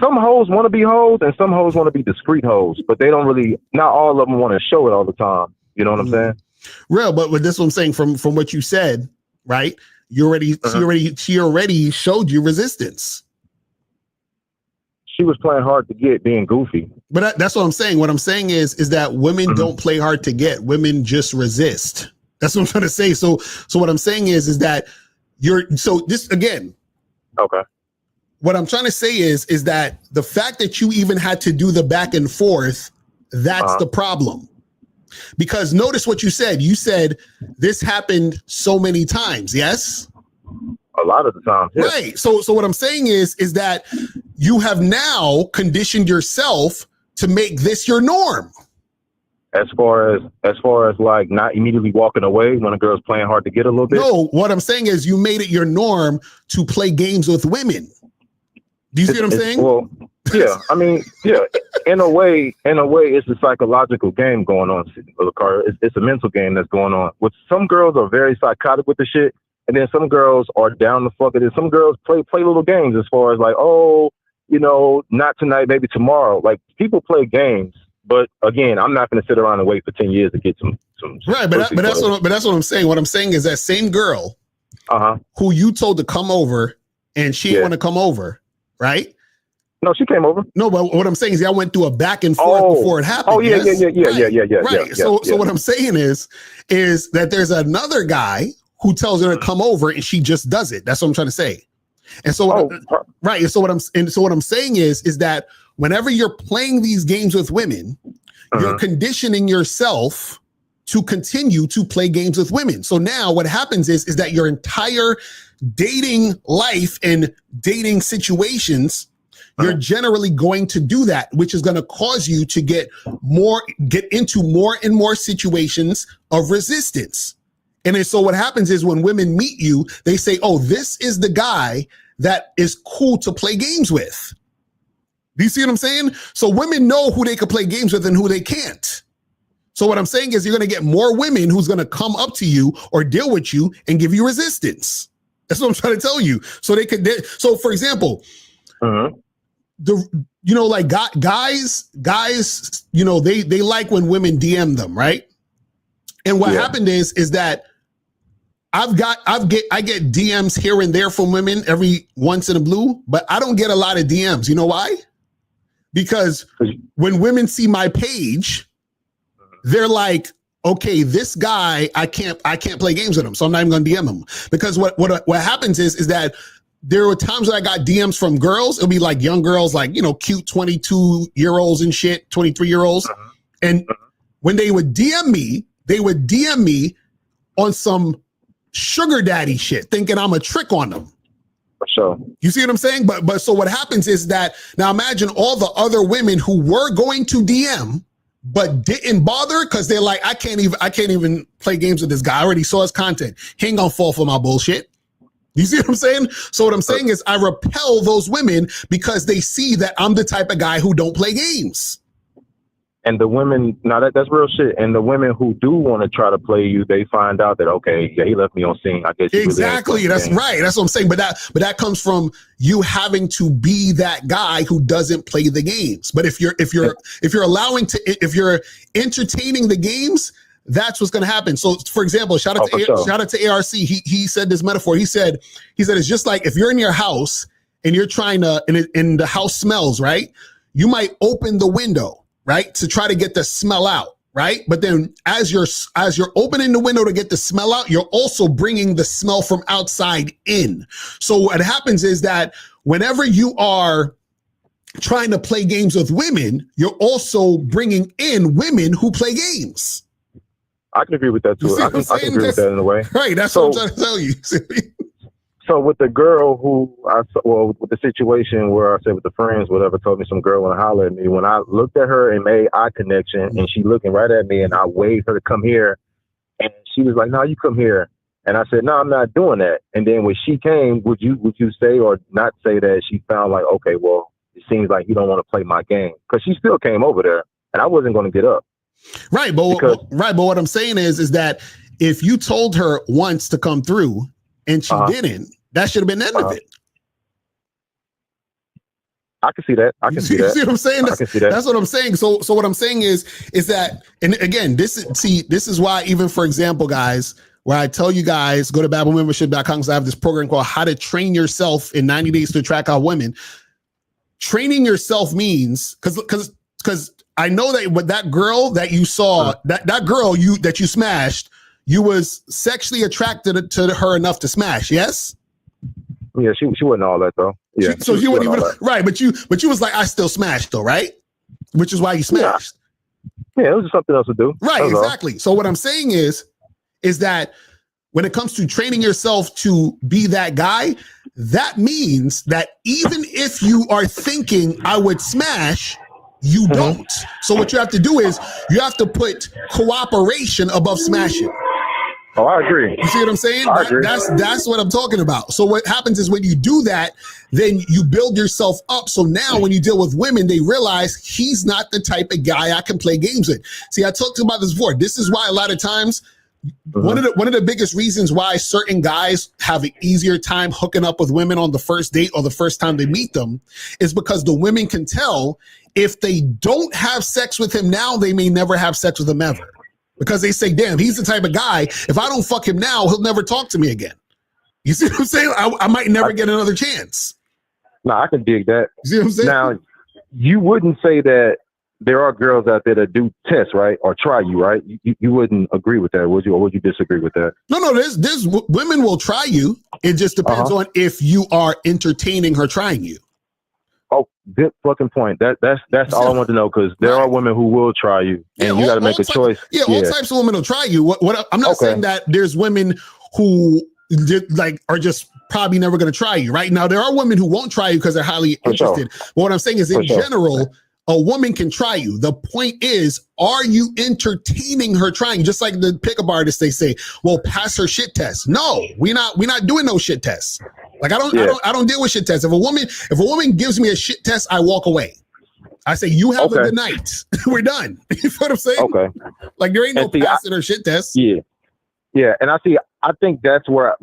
Speaker 15: some hoes want to be hoes and some hoes want to be discreet hoes, but they don't really, not all of them want to show it all the time. You know what I'm saying?
Speaker 10: Real, but this is what I'm saying from what you said, right? She already showed you resistance.
Speaker 15: She was playing hard to get, being goofy.
Speaker 10: But that's what I'm saying. What I'm saying is that women don't play hard to get. Women just resist. That's what I'm trying to say. So what I'm saying is that this again.
Speaker 15: Okay.
Speaker 10: What I'm trying to say is that the fact that you even had to do the back and forth, that's the problem. Because notice what you said. You said this happened so many times. Yes?
Speaker 15: A lot of the time. Yeah.
Speaker 10: Right. So what I'm saying is that you have now conditioned yourself to make this your norm.
Speaker 15: As far as like not immediately walking away when a girl's playing hard to get a little bit.
Speaker 10: No, what I'm saying is you made it your norm to play games with women. Do you see what I'm saying?
Speaker 15: Well, yeah. I mean, yeah. In a way, it's a psychological game going on, Locario. It's a mental game that's going on. With some girls are very psychotic with the shit, and then some girls are down the fuck it. Some girls play little games as far as like, oh, you know, not tonight, maybe tomorrow. Like, people play games, but again, I'm not going to sit around and wait for 10 years to get some
Speaker 10: right. But that's what I'm saying. What I'm saying is that same girl, who you told to come over, and she didn't want to come over. Right?
Speaker 15: No, she came over.
Speaker 10: No, but what I'm saying is I went through a back and forth before it happened.
Speaker 15: Oh, yeah.
Speaker 10: Right. So what I'm saying is that there's another guy who tells her to come over and she just does it. That's what I'm trying to say. And so right. And so what I'm saying is that whenever you're playing these games with women, you're conditioning yourself to continue to play games with women. So now what happens is that your entire dating life and dating situations, you're generally going to do that, which is going to cause you to get into more and more situations of resistance. And then, so what happens is when women meet you, they say, oh, this is the guy that is cool to play games with. Do you see what I'm saying? So women know who they can play games with and who they can't. So what I'm saying is you're going to get more women who's going to come up to you or deal with you and give you resistance. That's what I'm trying to tell you. So so for example, like guys, you know, they like when women DM them, right? And what happened is that I get DMs here and there from women every once in a blue, but I don't get a lot of DMs. You know why? Because when women see my page, they're like, okay, this guy, I can't play games with him, so I'm not even gonna DM him. Because what happens is that there were times when I got DMs from girls. It'll be like young girls, like, you know, cute 22-year-olds and shit, 23-year-olds. And when they would DM me, they would DM me on some sugar daddy shit, thinking I'm a trick on them.
Speaker 15: For sure. You
Speaker 10: see what I'm saying? But so what happens is that now imagine all the other women who were going to DM but didn't bother because they're like, I can't even play games with this guy. I already saw his content. He ain't gonna fall for my bullshit. You see what I'm saying? So what I'm saying is I repel those women because they see that I'm the type of guy who don't play games.
Speaker 15: And the women, that's real shit. And the women who do want to try to play you, they find out that, okay, yeah, he left me on scene. I guess
Speaker 10: exactly. That's right. That's what I'm saying. But that comes from you having to be that guy who doesn't play the games. But if you're entertaining the games, that's what's going to happen. So, for example, shout out to ARC. He said this metaphor. He said it's just like if you're in your house and you're trying to, and the house smells, right? You might open the window, right, to try to get the smell out, right? But then as you're opening the window to get the smell out, you're also bringing the smell from outside in. So what happens is that whenever you are trying to play games with women, you're also bringing in women who play games.
Speaker 15: I can agree with that too. I can agree with that in a way.
Speaker 10: Right, that's what I'm trying to tell you.
Speaker 15: So with the girl with the situation where I said with the friends, whatever, told me some girl want to holler at me. When I looked at her and made eye connection and she looking right at me and I waved her to come here and she was like, no, you come here. And I said, no, I'm not doing that. And then when she came, would you say or not say that she found like, okay, well, it seems like you don't want to play my game? Because she still came over there and I wasn't going to get up.
Speaker 10: Right, but what I'm saying is that if you told her once to come through and she didn't, that should have been the end of it.
Speaker 15: I can see that. I can see that.
Speaker 10: See what I'm saying?
Speaker 15: I can see that.
Speaker 10: That's what I'm saying. So what I'm saying is that, and again, this is why, even for example, guys, where I tell you guys, go to babblemembership.com because I have this program called How to Train Yourself in 90 Days to Attract Out Women. Training yourself means, because I know that with that girl that you saw, that girl that you smashed, you was sexually attracted to her enough to smash, yes?
Speaker 15: Yeah, she wasn't all that though. Yeah.
Speaker 10: So you wouldn't even right, but you was like, I still smashed though, right? Which is why you smashed.
Speaker 15: Yeah, it was just something else to do.
Speaker 10: Right, exactly. So what I'm saying is that when it comes to training yourself to be that guy, that means that even if you are thinking I would smash, you don't. So what you have to do is you have to put cooperation above smashing.
Speaker 15: Oh, I agree.
Speaker 10: You see what I'm saying?
Speaker 15: I agree.
Speaker 10: That's what I'm talking about. So what happens is when you do that, then you build yourself up. So now when you deal with women, they realize he's not the type of guy I can play games with. See, I talked about this before. This is why a lot of times one of the biggest reasons why certain guys have an easier time hooking up with women on the first date or the first time they meet them is because the women can tell if they don't have sex with him now, they may never have sex with him ever. Because they say, damn, he's the type of guy, if I don't fuck him now, he'll never talk to me again. You see what I'm saying? I might never get another chance.
Speaker 15: No, I can dig that.
Speaker 10: You see what I'm saying?
Speaker 15: Now, you wouldn't say that there are girls out there that do tests, right? Or try you, right? You wouldn't agree with that, would you? Or would you disagree with that?
Speaker 10: No, there's women will try you. It just depends on if you are entertaining her trying you.
Speaker 15: Oh, good fucking point. That's all I want to know, because there are women who will try you, and you got to make a choice.
Speaker 10: Yeah, all types of women will try you. What I'm not saying that there's women who are just probably never going to try you. Right now, there are women who won't try you because they're highly interested. But what I'm saying is, in general, a woman can try you. The point is, are you entertaining her trying? Just like the pickup artists, they say, well, pass her shit test. No, we're not doing no shit tests. Like I don't deal with shit tests. If a woman gives me a shit test, I walk away. I say, you have a good night. We're done. You know what I'm saying?
Speaker 15: Okay.
Speaker 10: Like there ain't no passing her shit test.
Speaker 15: Yeah. Yeah. And I think that's where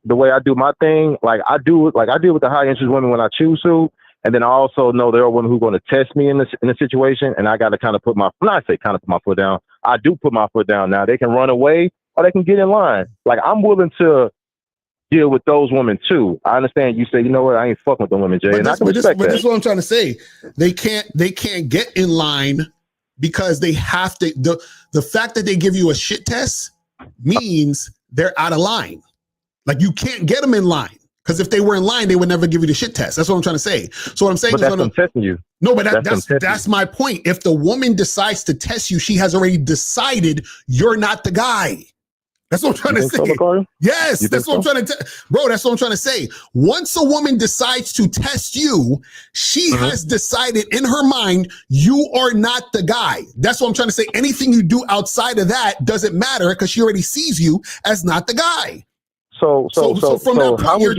Speaker 15: the way I do my thing, I deal with the high interest women when I choose to. And then I also know there are women who are going to test me in the situation, and I got to kind of put my foot down. I do put my foot down. Now they can run away or they can get in line. Like I'm willing to deal with those women too. I understand you say, you know what, I ain't fucking with the women, Jay. But this is what I'm trying to say.
Speaker 10: They can't get in line because they have to. The fact that they give you a shit test means they're out of line. Like you can't get them in line. Because if they were in line, they would never give you the shit test. That's what I'm trying to say. So what I'm saying
Speaker 15: is I'm testing you.
Speaker 10: No, but that's my point. If the woman decides to test you, she has already decided you're not the guy. That's what I'm trying to say.
Speaker 15: So,
Speaker 10: yes, that's what I'm trying to bro, that's what I'm trying to say. Once a woman decides to test you, she has decided in her mind you are not the guy. That's what I'm trying to say. Anything you do outside of that doesn't matter because she already sees you as not the guy.
Speaker 15: So from that point, you're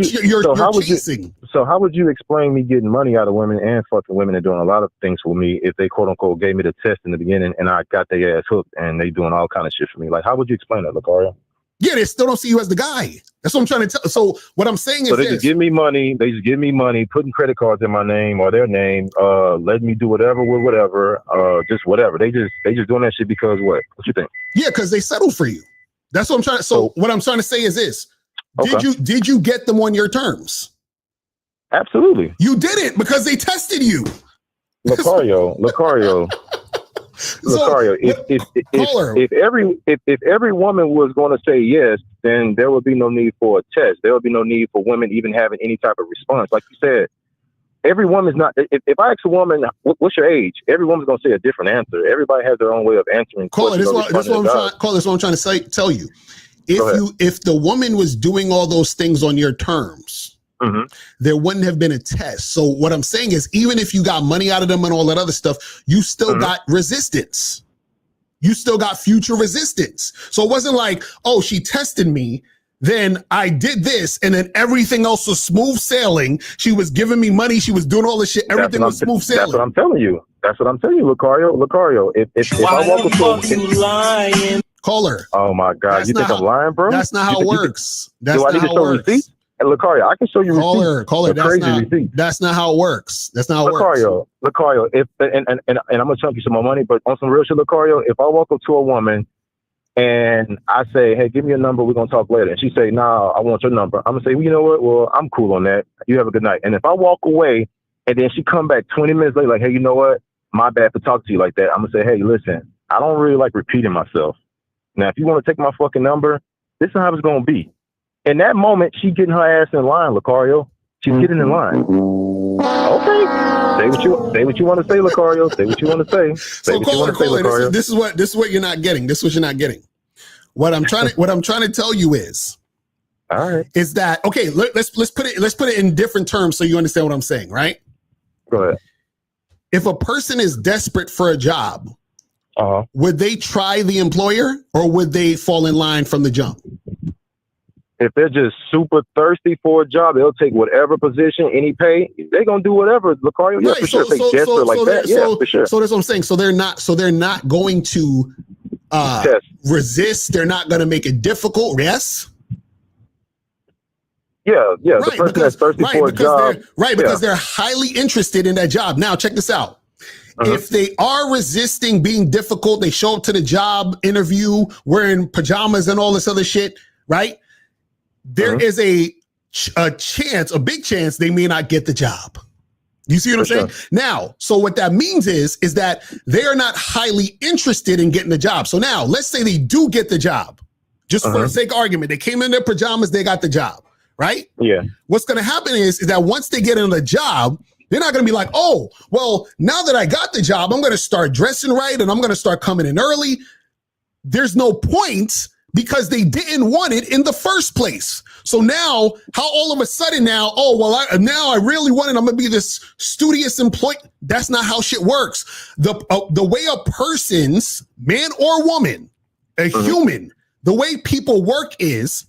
Speaker 15: chasing. So how would you explain me getting money out of women and fucking women and doing a lot of things for me if they quote unquote gave me the test in the beginning and I got their ass hooked and they doing all kind of shit for me? Like, how would you explain that, Locario?
Speaker 10: Yeah, they still don't see you as the guy. That's what I'm trying to tell. So what I'm saying is,
Speaker 15: they just give me money. They just give me money, putting credit cards in my name or their name, letting me do whatever with whatever, just whatever. They just doing that shit because what? What you think?
Speaker 10: Yeah, because they settled for you. That's what I'm trying to. So what I'm trying to say is this. Did you get them on your terms?
Speaker 15: Absolutely.
Speaker 10: You didn't because they tested you.
Speaker 15: Locario. If every woman was going to say yes, then there would be no need for a test. There would be no need for women even having any type of response. Like you said, every woman's not. If I ask a woman, "What's your age?" Every woman's going to say a different answer. Everybody has their own way of answering.
Speaker 10: This is what I'm trying to tell you. If the woman was doing all those things on your terms, there wouldn't have been a test. So what I'm saying is, even if you got money out of them and all that other stuff, you still got resistance. You still got future resistance. So it wasn't like, oh, she tested me, then I did this, and then everything else was smooth sailing. She was giving me money. She was doing all this shit. Everything was smooth sailing.
Speaker 15: That's what I'm telling you. That's what I'm telling you, Locario. Locario, if I walk up to
Speaker 10: lying? Caller.
Speaker 15: Oh my God, you think I'm lying, bro?
Speaker 10: That's not how it works. That's
Speaker 15: do I
Speaker 10: not
Speaker 15: need to
Speaker 10: how it
Speaker 15: show
Speaker 10: works.
Speaker 15: receipts? And Locario, I can show you receipts.
Speaker 10: Caller,
Speaker 15: Crazy
Speaker 10: that's not how it works. That's not how it works.
Speaker 15: Locario, if and I'm gonna chunk you some more money, but on some real shit, Locario, if I walk up to a woman and I say, hey, give me a number, we're gonna talk later, and she say, nah, I want your number, I'm gonna say, well, you know what? Well, I'm cool on that. You have a good night. And if I walk away and then she come back 20 minutes later, like, hey, you know what? My bad for talking to you like that. I'm gonna say, hey, listen, I don't really like repeating myself. Now, if you want to take my fucking number, this is how it's gonna be. In that moment, she getting her ass in line, Locario. She's getting in line. Okay. Say what you want to say, Locario. Say what you want to say.
Speaker 10: So caller, this is what you're not getting. This is what you're not getting. What I'm trying to tell you is,
Speaker 15: all right,
Speaker 10: is that okay? Let's put it in different terms so you understand what I'm saying, right?
Speaker 15: Go ahead.
Speaker 10: If a person is desperate for a job, would they try the employer or would they fall in line from the jump?
Speaker 15: If they're just super thirsty for a job, they'll take whatever position, any pay. They're gonna do whatever, Locario. Yeah, for sure. They desperate like that. Yeah, for sure.
Speaker 10: So that's what I'm saying. So they're not going to resist. They're not going to make it difficult. Yes.
Speaker 15: Yeah. Right, the person that's thirsty for a job.
Speaker 10: Because they're highly interested in that job. Now, check this out. If they are resisting being difficult, they show up to the job interview wearing pajamas and all this other shit, right? There is a chance, a big chance they may not get the job. You see what I'm saying? Now, so what that means is that they are not highly interested in getting the job. So now let's say they do get the job. Just for the sake of argument, they came in their pajamas, they got the job, right?
Speaker 15: Yeah.
Speaker 10: What's going to happen is that once they get in the job, they're not going to be like, oh, well, now that I got the job, I'm going to start dressing right and I'm going to start coming in early. There's no point because they didn't want it in the first place. So now, how all of a sudden now, oh, well, I really want it. I'm going to be this studious employee. That's not how shit works. The way a person's, man or woman, a human, the way people work is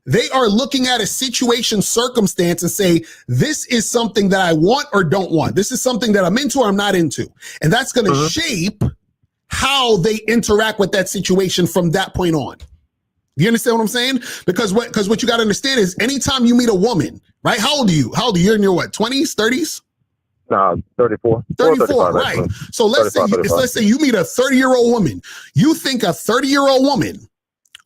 Speaker 10: they are looking at a situation, circumstance, and say, this is something that I want or don't want. This is something that I'm into or I'm not into. And that's going to shape how they interact with that situation from that point on. You understand what I'm saying? Because what you got to understand is anytime you meet a woman, right? How old are you? You're in your what, 20s, 30s?
Speaker 15: Nah, 34.
Speaker 10: 34, right. Actually. So let's say you meet a 30-year-old woman. You think a 30-year-old woman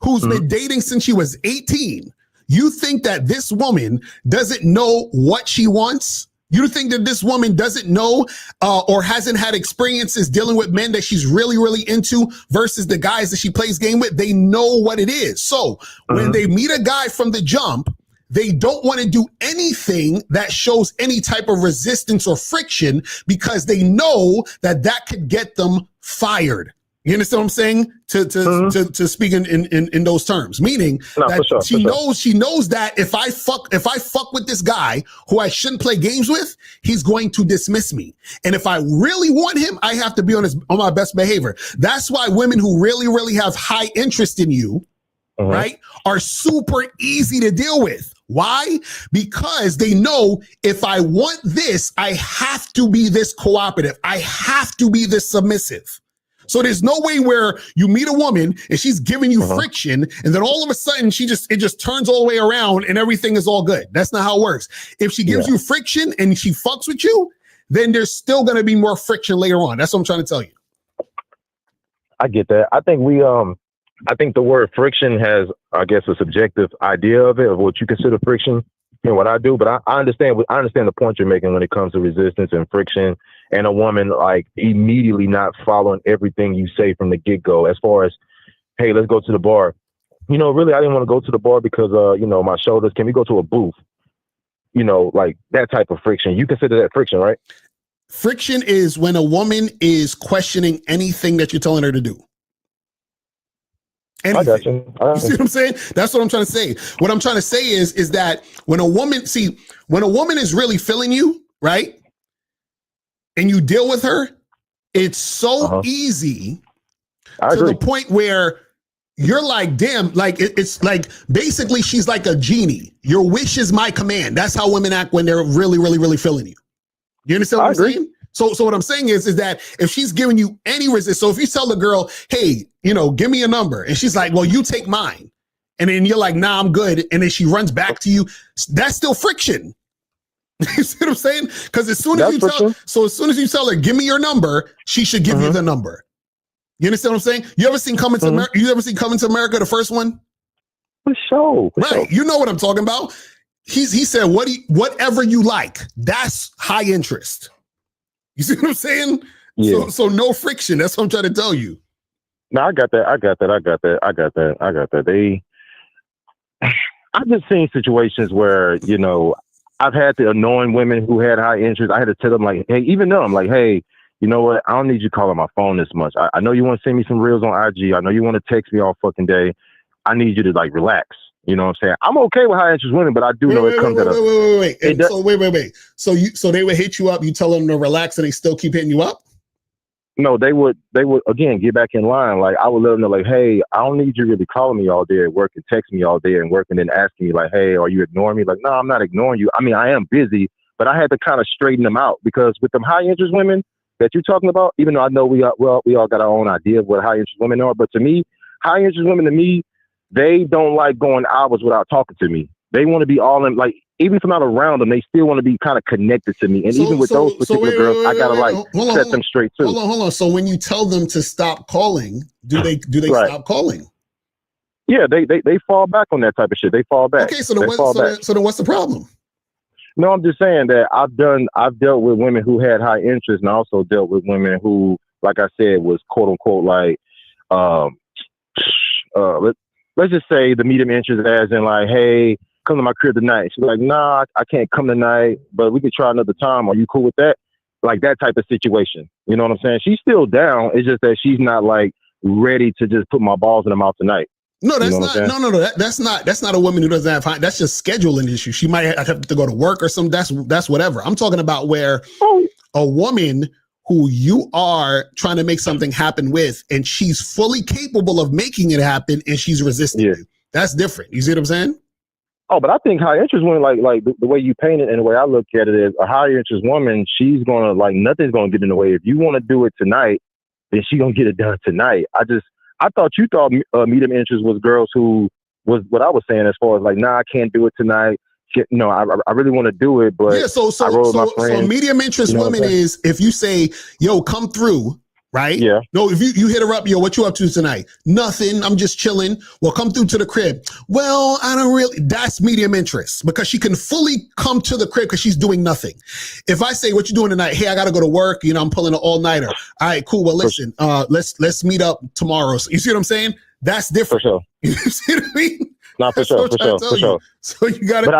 Speaker 10: who's been dating since she was 18, you think that this woman doesn't know what she wants? You think that this woman doesn't know or hasn't had experiences dealing with men that she's really, really into versus the guys that she plays game with? They know what it is. So when they meet a guy from the jump, they don't want to do anything that shows any type of resistance or friction because they know that could get them fired. You understand what I'm saying? To speak in those terms, meaning that she knows that if I fuck with this guy who I shouldn't play games with, he's going to dismiss me. And if I really want him, I have to be on my best behavior. That's why women who really, really have high interest in you, right, are super easy to deal with. Why? Because they know if I want this, I have to be this cooperative. I have to be this submissive. So there's no way where you meet a woman and she's giving you friction and then all of a sudden it just turns all the way around and everything is all good. That's not how it works. If she gives you friction and she fucks with you, then there's still going to be more friction later on. That's what I'm trying to tell you.
Speaker 15: I get that. I think I think the word friction has, I guess, a subjective idea of it, of what you consider friction and what I do. But I understand the point you're making when it comes to resistance and friction. And a woman like immediately not following everything you say from the get-go as far as, hey, let's go to the bar. Really, I didn't want to go to the bar because, my shoulders, can we go to a booth? Like that type of friction. You consider that friction, right?
Speaker 10: Friction is when a woman is questioning anything that you're telling her to do. Anything. I got you. You see what I'm saying? That's what I'm trying to say. What I'm trying to say is that when a woman is really feeling you, right? And you deal with her, it's so easy to the point where you're like, damn, like it's like basically she's like a genie. Your wish is my command. That's how women act when they're really, really, really feeling you. You understand what I'm saying? So what I'm saying is that if she's giving you any resistance, so if you tell the girl, hey, give me a number, and she's like, well, you take mine, and then you're like, nah, I'm good, and then she runs back to you, that's still friction. You see what I'm saying? Because as soon as you tell her, give me your number, she should give you the number. You understand what I'm saying? You ever seen Coming to America? You ever seen Coming to America, the first one?
Speaker 15: For sure.
Speaker 10: Right. You know what I'm talking about. He said, whatever you like, that's high interest. You see what I'm saying? Yeah. So no friction. That's what I'm trying to tell you.
Speaker 15: No, I got that. I've just seen situations where, I've had the annoying women who had high interest. I had to tell them, like, hey, even though I'm like, hey, you know what? I don't need you calling my phone this much. I know you want to send me some reels on IG. I know you want to text me all fucking day. I need you to like relax. You know what I'm saying? I'm okay with high interest women, but I do know it comes at a
Speaker 10: wait. So they would hit you up, you tell them to relax, and they still keep hitting you up?
Speaker 15: No, they would again get back in line. Like I would let them know, like, hey, I don't need you really calling me all day at work and text me all day and work and then asking me like, hey, are you ignoring me? Like, no, I'm not ignoring you. I mean, I am busy, but I had to kind of straighten them out because with them high interest women that you're talking about, even though I know we all got our own idea of what high interest women are, but to me, high interest women to me, they don't like going hours without talking to me. They want to be all in, like, even if I'm not around them, they still want to be kind of connected to me. And even with those particular girls, I gotta set them straight too.
Speaker 10: Hold on. So when you tell them to stop calling, do they stop calling?
Speaker 15: Yeah, they fall back on that type of shit. They fall back.
Speaker 10: Okay, so then what's the problem?
Speaker 15: No, I'm just saying that I've dealt with women who had high interest, and I also dealt with women who, like I said, was quote unquote like let's just say the medium interest, as in like, hey, come to my crib tonight. She's like, nah, I can't come tonight, but we could try another time. Are you cool with that? Like that type of situation. You know what I'm saying? She's still down. It's just that she's not like ready to just put my balls in her mouth tonight.
Speaker 10: No, that's not. No. That's not a woman who doesn't have high. That's just scheduling issue. She might have to go to work or something. That's whatever. I'm talking about where a woman who you are trying to make something happen with, and she's fully capable of making it happen, and she's resisting you. That's different. You see what I'm saying?
Speaker 15: Oh, but I think high interest women, like the way you paint it and the way I look at it is a high interest woman, she's gonna like nothing's gonna get in the way. If you want to do it tonight, then she's gonna get it done tonight. I thought you thought medium interest was girls who was what I was saying as far as like, nah, I can't do it tonight. No, I really want to do it, but
Speaker 10: yeah. So medium interest women is if you say, yo, come through. Right?
Speaker 15: Yeah.
Speaker 10: No, if you hit her up, yo, what you up to tonight? Nothing. I'm just chilling. Well, come through to the crib. Well, I don't really. That's medium interest because she can fully come to the crib because she's doing nothing. If I say, what you doing tonight? Hey, I got to go to work. I'm pulling an all-nighter. All right, cool. Well, listen, let's meet up tomorrow. So, you see what I'm saying? That's different.
Speaker 15: For sure.
Speaker 10: You see what I mean?
Speaker 15: Not for sure. For sure.
Speaker 10: So you got to.
Speaker 15: But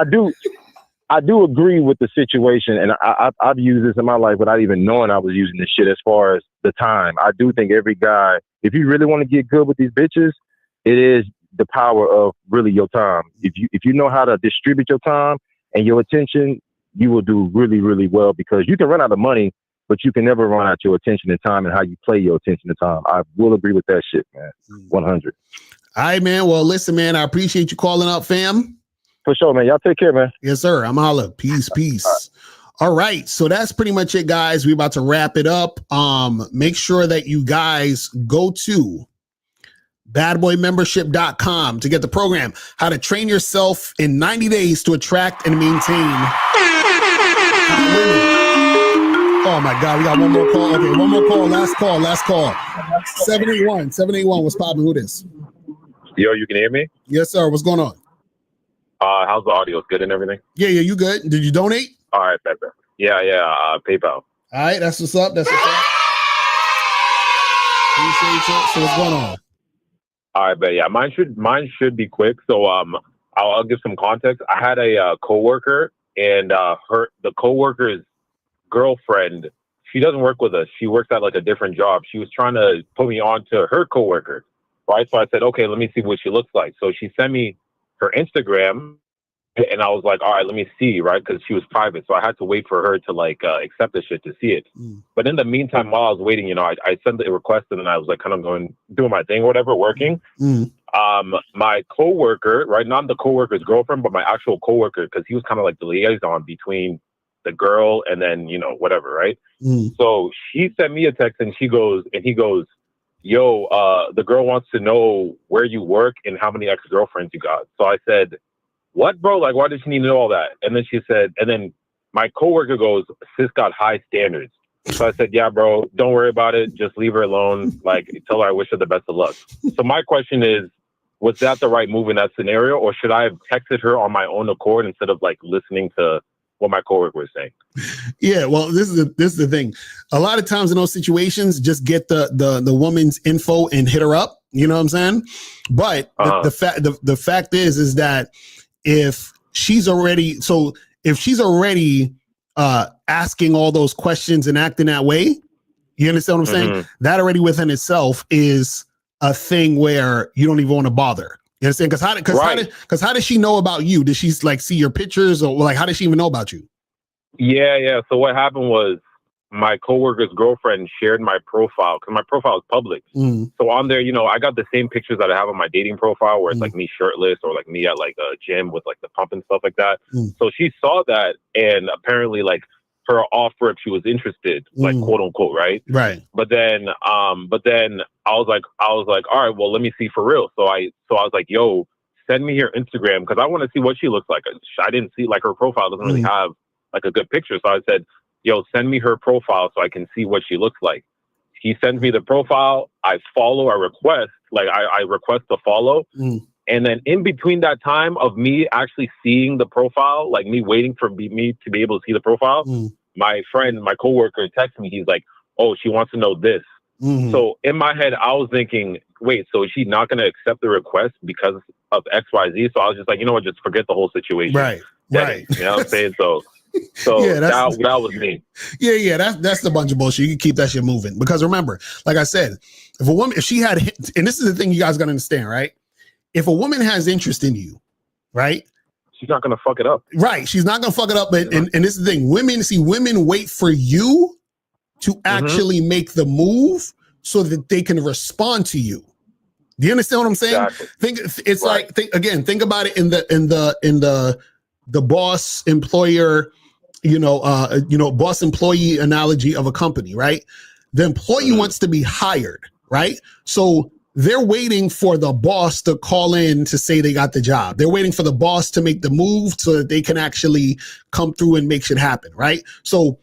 Speaker 15: I do agree with the situation, and I've used this in my life without even knowing I was using this shit as far as the time. I do think every guy, if you really want to get good with these bitches, it is the power of really your time. If you know how to distribute your time and your attention, you will do really, really well because you can run out of money, but you can never run out your attention and time and how you play your attention and time. I will agree with that shit, man. 100.
Speaker 10: All right, man. Well, listen, man, I appreciate you calling up, fam.
Speaker 15: For sure, man. Y'all take care, man.
Speaker 10: Yes, sir. I'm holla. Peace. All right. So that's pretty much it, guys. We're about to wrap it up. Make sure that you guys go to badboymembership.com to get the program, How to Train Yourself in 90 Days to Attract and Maintain. Oh my God. We got one more call. Okay. One more call. Last call. 781. What's popping? Who this?
Speaker 16: Yo, you can hear me?
Speaker 10: Yes, sir. What's going on?
Speaker 16: How's the audio? Good and everything?
Speaker 10: Yeah, you good? Did you donate?
Speaker 16: All right, better. Yeah, PayPal.
Speaker 10: All right, that's what's up. Appreciate you. So what's going on?
Speaker 16: All right, but yeah, mine should be quick. So I'll give some context. I had a coworker, and the coworker's girlfriend, she doesn't work with us. She works at like a different job. She was trying to put me on to her coworker, right? So I said, okay, let me see what she looks like. So she sent me her Instagram, and I was like, all right, let me see, right? Because she was private, so I had to wait for her to like accept the shit to see it. But in the meantime, while I was waiting, I sent the request, and then I was like kind of doing my thing, or whatever, working. My coworker, right, not the coworker's girlfriend, but my actual coworker, because he was kind of like the liaison between the girl and then, you know, whatever, right? So she sent me a text and he goes, yo, the girl wants to know where you work and how many ex-girlfriends you got. So I said, what, bro? Like, why does she need to know all that? And then she said, and then my coworker goes, sis got high standards. So I said, yeah, bro, don't worry about it. Just leave her alone. Like, tell her I wish her the best of luck. So my question is, was that the right move in that scenario? Or should I have texted her on my own accord instead of like listening to what my coworker was saying?
Speaker 10: Yeah, well, this is the thing. A lot of times in those situations, just get the woman's info and hit her up. You know what I'm saying? But the fact is that if she's already asking all those questions and acting that way, you understand what I'm saying? That already within itself is a thing where you don't even want to bother. You understand? Because how does she know about you? Did she like see your pictures, or like how does she even know about you?
Speaker 16: Yeah. So what happened was my coworker's girlfriend shared my profile because my profile is public. So on there, you know, I got the same pictures that I have on my dating profile where it's like me shirtless or like me at like a gym with like the pump and stuff like that. So she saw that and apparently like her offer if she was interested, like quote unquote, right?
Speaker 10: Right.
Speaker 16: But then I was like, all right, well, let me see for real. So I was like, yo, send me her Instagram because I want to see what she looks like. I didn't see like her profile doesn't really have like a good picture. So I said, yo, send me her profile so I can see what she looks like. He sends me the profile. I follow, I request to follow. And then in between that time of me actually seeing the profile, like me waiting for me to be able to see the profile, my friend, my coworker texts me. He's like, oh, she wants to know this. So in my head, I was thinking, wait, so is she not going to accept the request because of XYZ? So I was just like, you know what, just forget the whole situation.
Speaker 10: Right.
Speaker 16: You know what I'm saying? So
Speaker 10: yeah,
Speaker 16: that was me.
Speaker 10: Yeah, that's the bunch of bullshit. You can keep that shit moving because remember, like I said, if she had, and this is the thing you guys got to understand, right? If a woman has interest in you, right?
Speaker 16: She's not going to fuck it up.
Speaker 10: Right. She's not going to fuck it up. And this is the thing. Women wait for you to actually make the move so that they can respond to you. Do you understand what I'm saying? Exactly. Think about it in the boss employer, boss employee analogy of a company, right? The employee wants to be hired, right? So they're waiting for the boss to call in to say they got the job. They're waiting for the boss to make the move so that they can actually come through and make shit happen, right? So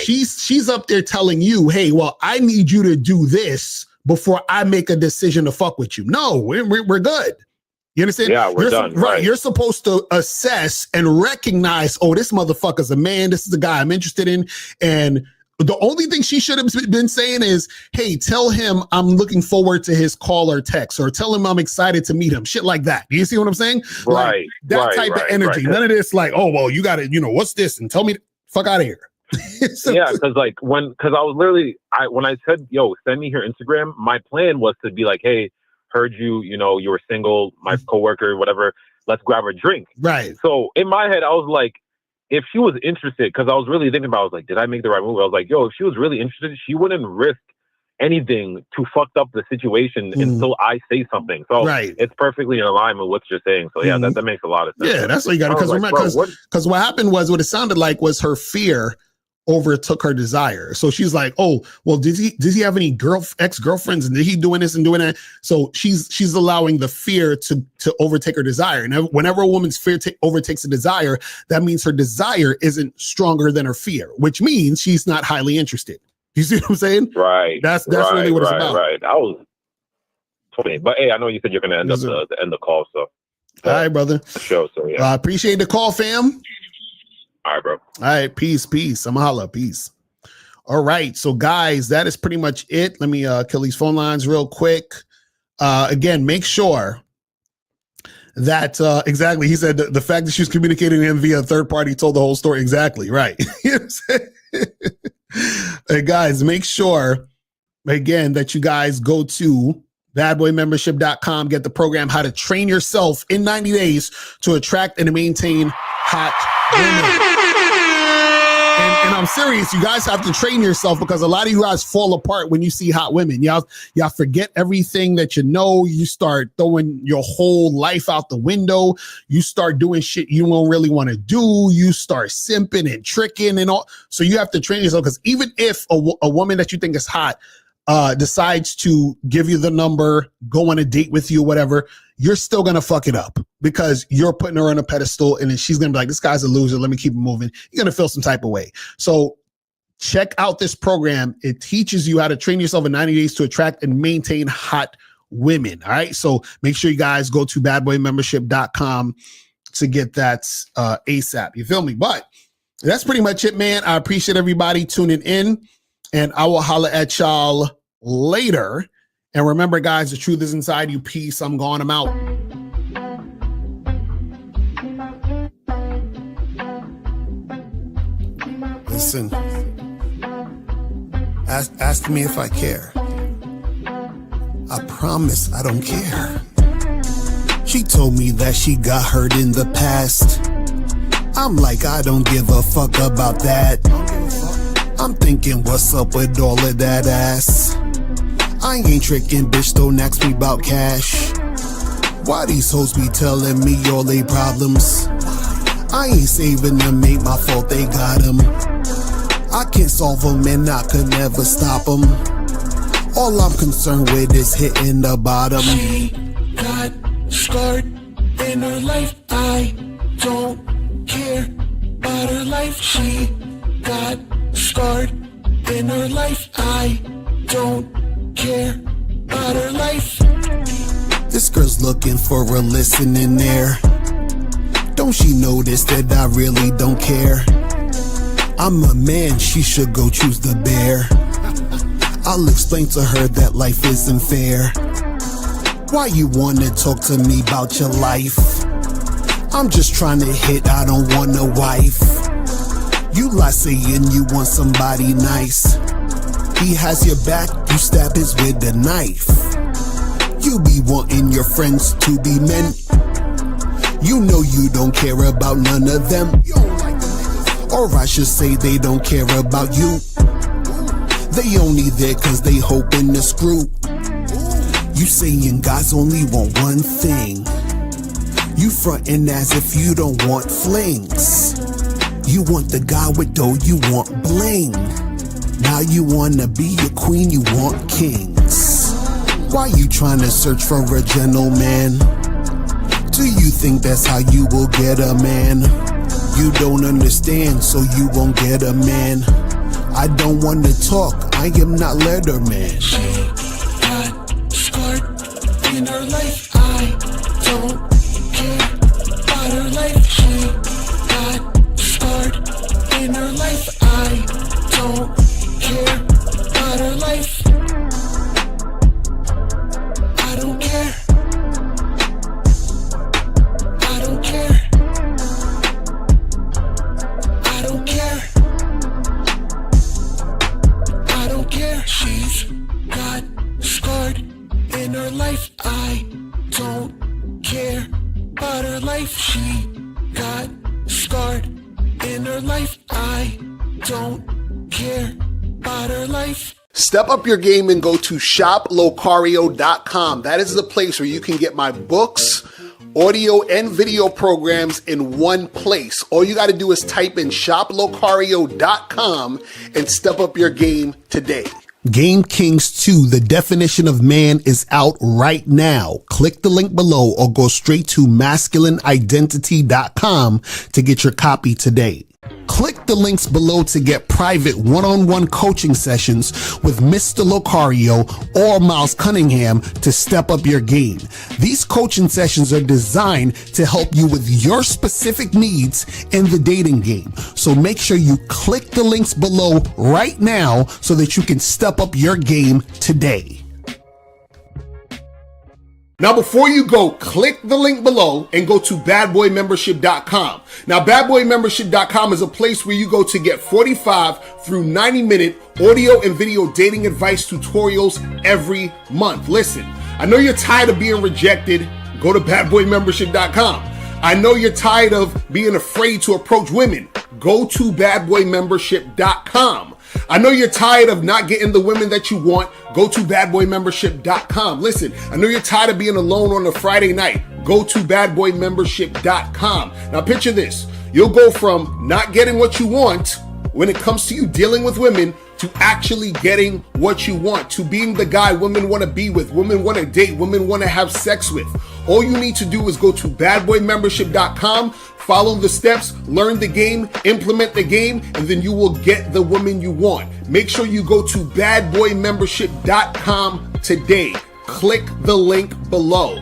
Speaker 10: she's up there telling you, hey, well, I need you to do this before I make a decision to fuck with you. No, we're good. You understand?
Speaker 16: Yeah, we're done.
Speaker 10: Right. You're supposed to assess and recognize, oh, this motherfucker's a man. This is the guy I'm interested in. And the only thing she should have been saying is, hey, tell him I'm looking forward to his call or text, or tell him I'm excited to meet him. Shit like that. Do you see what I'm saying?
Speaker 16: Right.
Speaker 10: Like, that type of energy. None of this like, oh, well, you got to, what's this? And tell me, fuck out of here.
Speaker 16: Yeah, because I was literally, when I said, yo, send me her Instagram, my plan was to be like, hey, heard you, you were single, my coworker, whatever, let's grab a drink.
Speaker 10: Right.
Speaker 16: So in my head, I was like, if she was interested, because I was really thinking about, I was like, did I make the right move? I was like, yo, if she was really interested, she wouldn't risk anything to fuck up the situation until I say something. So it's perfectly in alignment with what you're saying. So yeah, that makes a lot of sense.
Speaker 10: Yeah, that's what you got. Because what happened was, what it sounded like was her fear overtook her desire. So she's like, oh, well, does he have any ex-girlfriends, and did he doing this and doing that? So she's allowing the fear to overtake her desire. And whenever a woman's fear overtakes a desire, that means her desire isn't stronger than her fear, which means she's not highly interested. You see what I'm saying?
Speaker 16: Right.
Speaker 10: That's really what it's about.
Speaker 16: Right. I was 20, but hey, I know you said you're going to end up the end the call. So
Speaker 10: all right, brother.
Speaker 16: Show. So yeah.
Speaker 10: I appreciate the call, fam.
Speaker 16: All right, bro.
Speaker 10: All right, peace. I'm holla, peace. All right, so guys, that is pretty much it. Let me kill these phone lines real quick. Again, make sure that exactly. He said the fact that she was communicating with him via a third party told the whole story. Exactly right. Hey guys, make sure again that you guys go to badboymembership.com. Get the program How to Train Yourself in 90 Days to Attract and Maintain Hot Women. And I'm serious. You guys have to train yourself because a lot of you guys fall apart when you see hot women. Y'all forget everything that you know. You start throwing your whole life out the window. You start doing shit you don't really want to do. You start simping and tricking and all. So you have to train yourself because even if a woman that you think is hot decides to give you the number, go on a date with you, whatever, you're still going to fuck it up because you're putting her on a pedestal and then she's going to be like, this guy's a loser. Let me keep it moving. You're going to feel some type of way. So check out this program. It teaches you how to train yourself in 90 days to attract and maintain hot women. All right. So make sure you guys go to badboymembership.com to get that ASAP. You feel me? But that's pretty much it, man. I appreciate everybody tuning in and I will holler at y'all later. And remember, guys, the truth is inside you. Peace. I'm gone. I'm out. Listen, ask me if I care. I promise I don't care. She told me that she got hurt in the past. I'm like, I don't give a fuck about that. I'm thinking, what's up with all of that ass? I ain't tricking, bitch, don't ask me about cash. Why these hoes be telling me all they problems? I ain't saving them, ain't my fault they got them. I can't solve them and I could never stop them. All I'm concerned with is hitting the bottom. She got scarred in her life, I don't care about her life. She got scarred in her life, I don't care about her life. This girl's looking for a listening ear. Don't she notice that I really don't care? I'm a man, she should go choose the bear. I'll explain to her that life isn't fair. Why you wanna talk to me about your life? I'm just trying to hit, I don't want a wife. You lie saying you want somebody nice. He has your back, you stab his with a knife. You be wanting your friends to be men. You know you don't care about none of them. Or I should say they don't care about you. They only there cause they hoping to screw. You saying guys only want one thing. You frontin' as if you don't want flings. You want the guy with dough, you want bling. Now you wanna be a queen, you want kings. Why you trying to search for a gentleman? Do you think that's how you will get a man? You don't understand, so you won't get a man. I don't wanna talk, I am not Letterman. She got scarred in her life, I don't care about her life. She got scarred in her life, I don't care about her life. I don't care. I don't care. I don't care. I don't care. She's got scarred in her life. I don't care about her life. She got scarred in her life. I don't care about her life. Step up your game and go to shoplocario.com. That is the place where you can get my books, audio, and video programs in one place. All you got to do is type in shoplocario.com and step up your game today. Game Kings 2, The Definition of Man, is out right now. Click the link below or go straight to masculineidentity.com to get your copy today. Click the links below to get private one-on-one coaching sessions with Mr. Locario or Miles Cunningham to step up your game. These coaching sessions are designed to help you with your specific needs in the dating game. So make sure you click the links below right now so that you can step up your game today. Now, before you go, click the link below and go to badboymembership.com. Now, badboymembership.com is a place where you go to get 45 through 90-minute audio and video dating advice tutorials every month. Listen, I know you're tired of being rejected. Go to badboymembership.com. I know you're tired of being afraid to approach women. go to badboymembership.com. I know you're tired of not getting the women that you want. Go to badboymembership.com. Listen, I know you're tired of being alone on a Friday night. Go to badboymembership.com. Now picture this. You'll go from not getting what you want when it comes to you dealing with women to actually getting what you want, to being the guy women want to be with, women want to date, women want to have sex with. All you need to do is go to badboymembership.com, follow the steps, learn the game, implement the game, and then you will get the woman you want. Make sure you go to badboymembership.com today. Click the link below.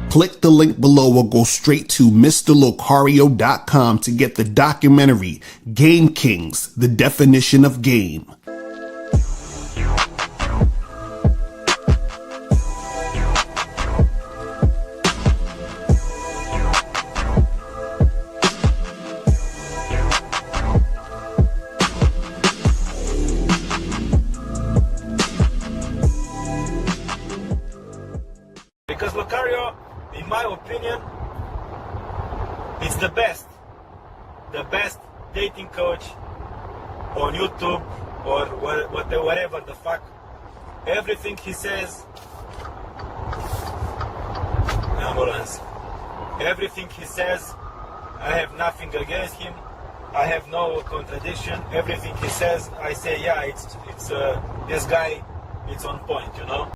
Speaker 10: Click the link below or go straight to MrLocario.com to get the documentary, Game Kings, The Definition of Game.
Speaker 17: Because Locario, in my opinion, it's the best dating coach on YouTube or whatever the fuck. Everything he says, ambulance. Everything he says, I have nothing against him. I have no contradiction. Everything he says, I say, yeah, it's this guy, it's on point, you know.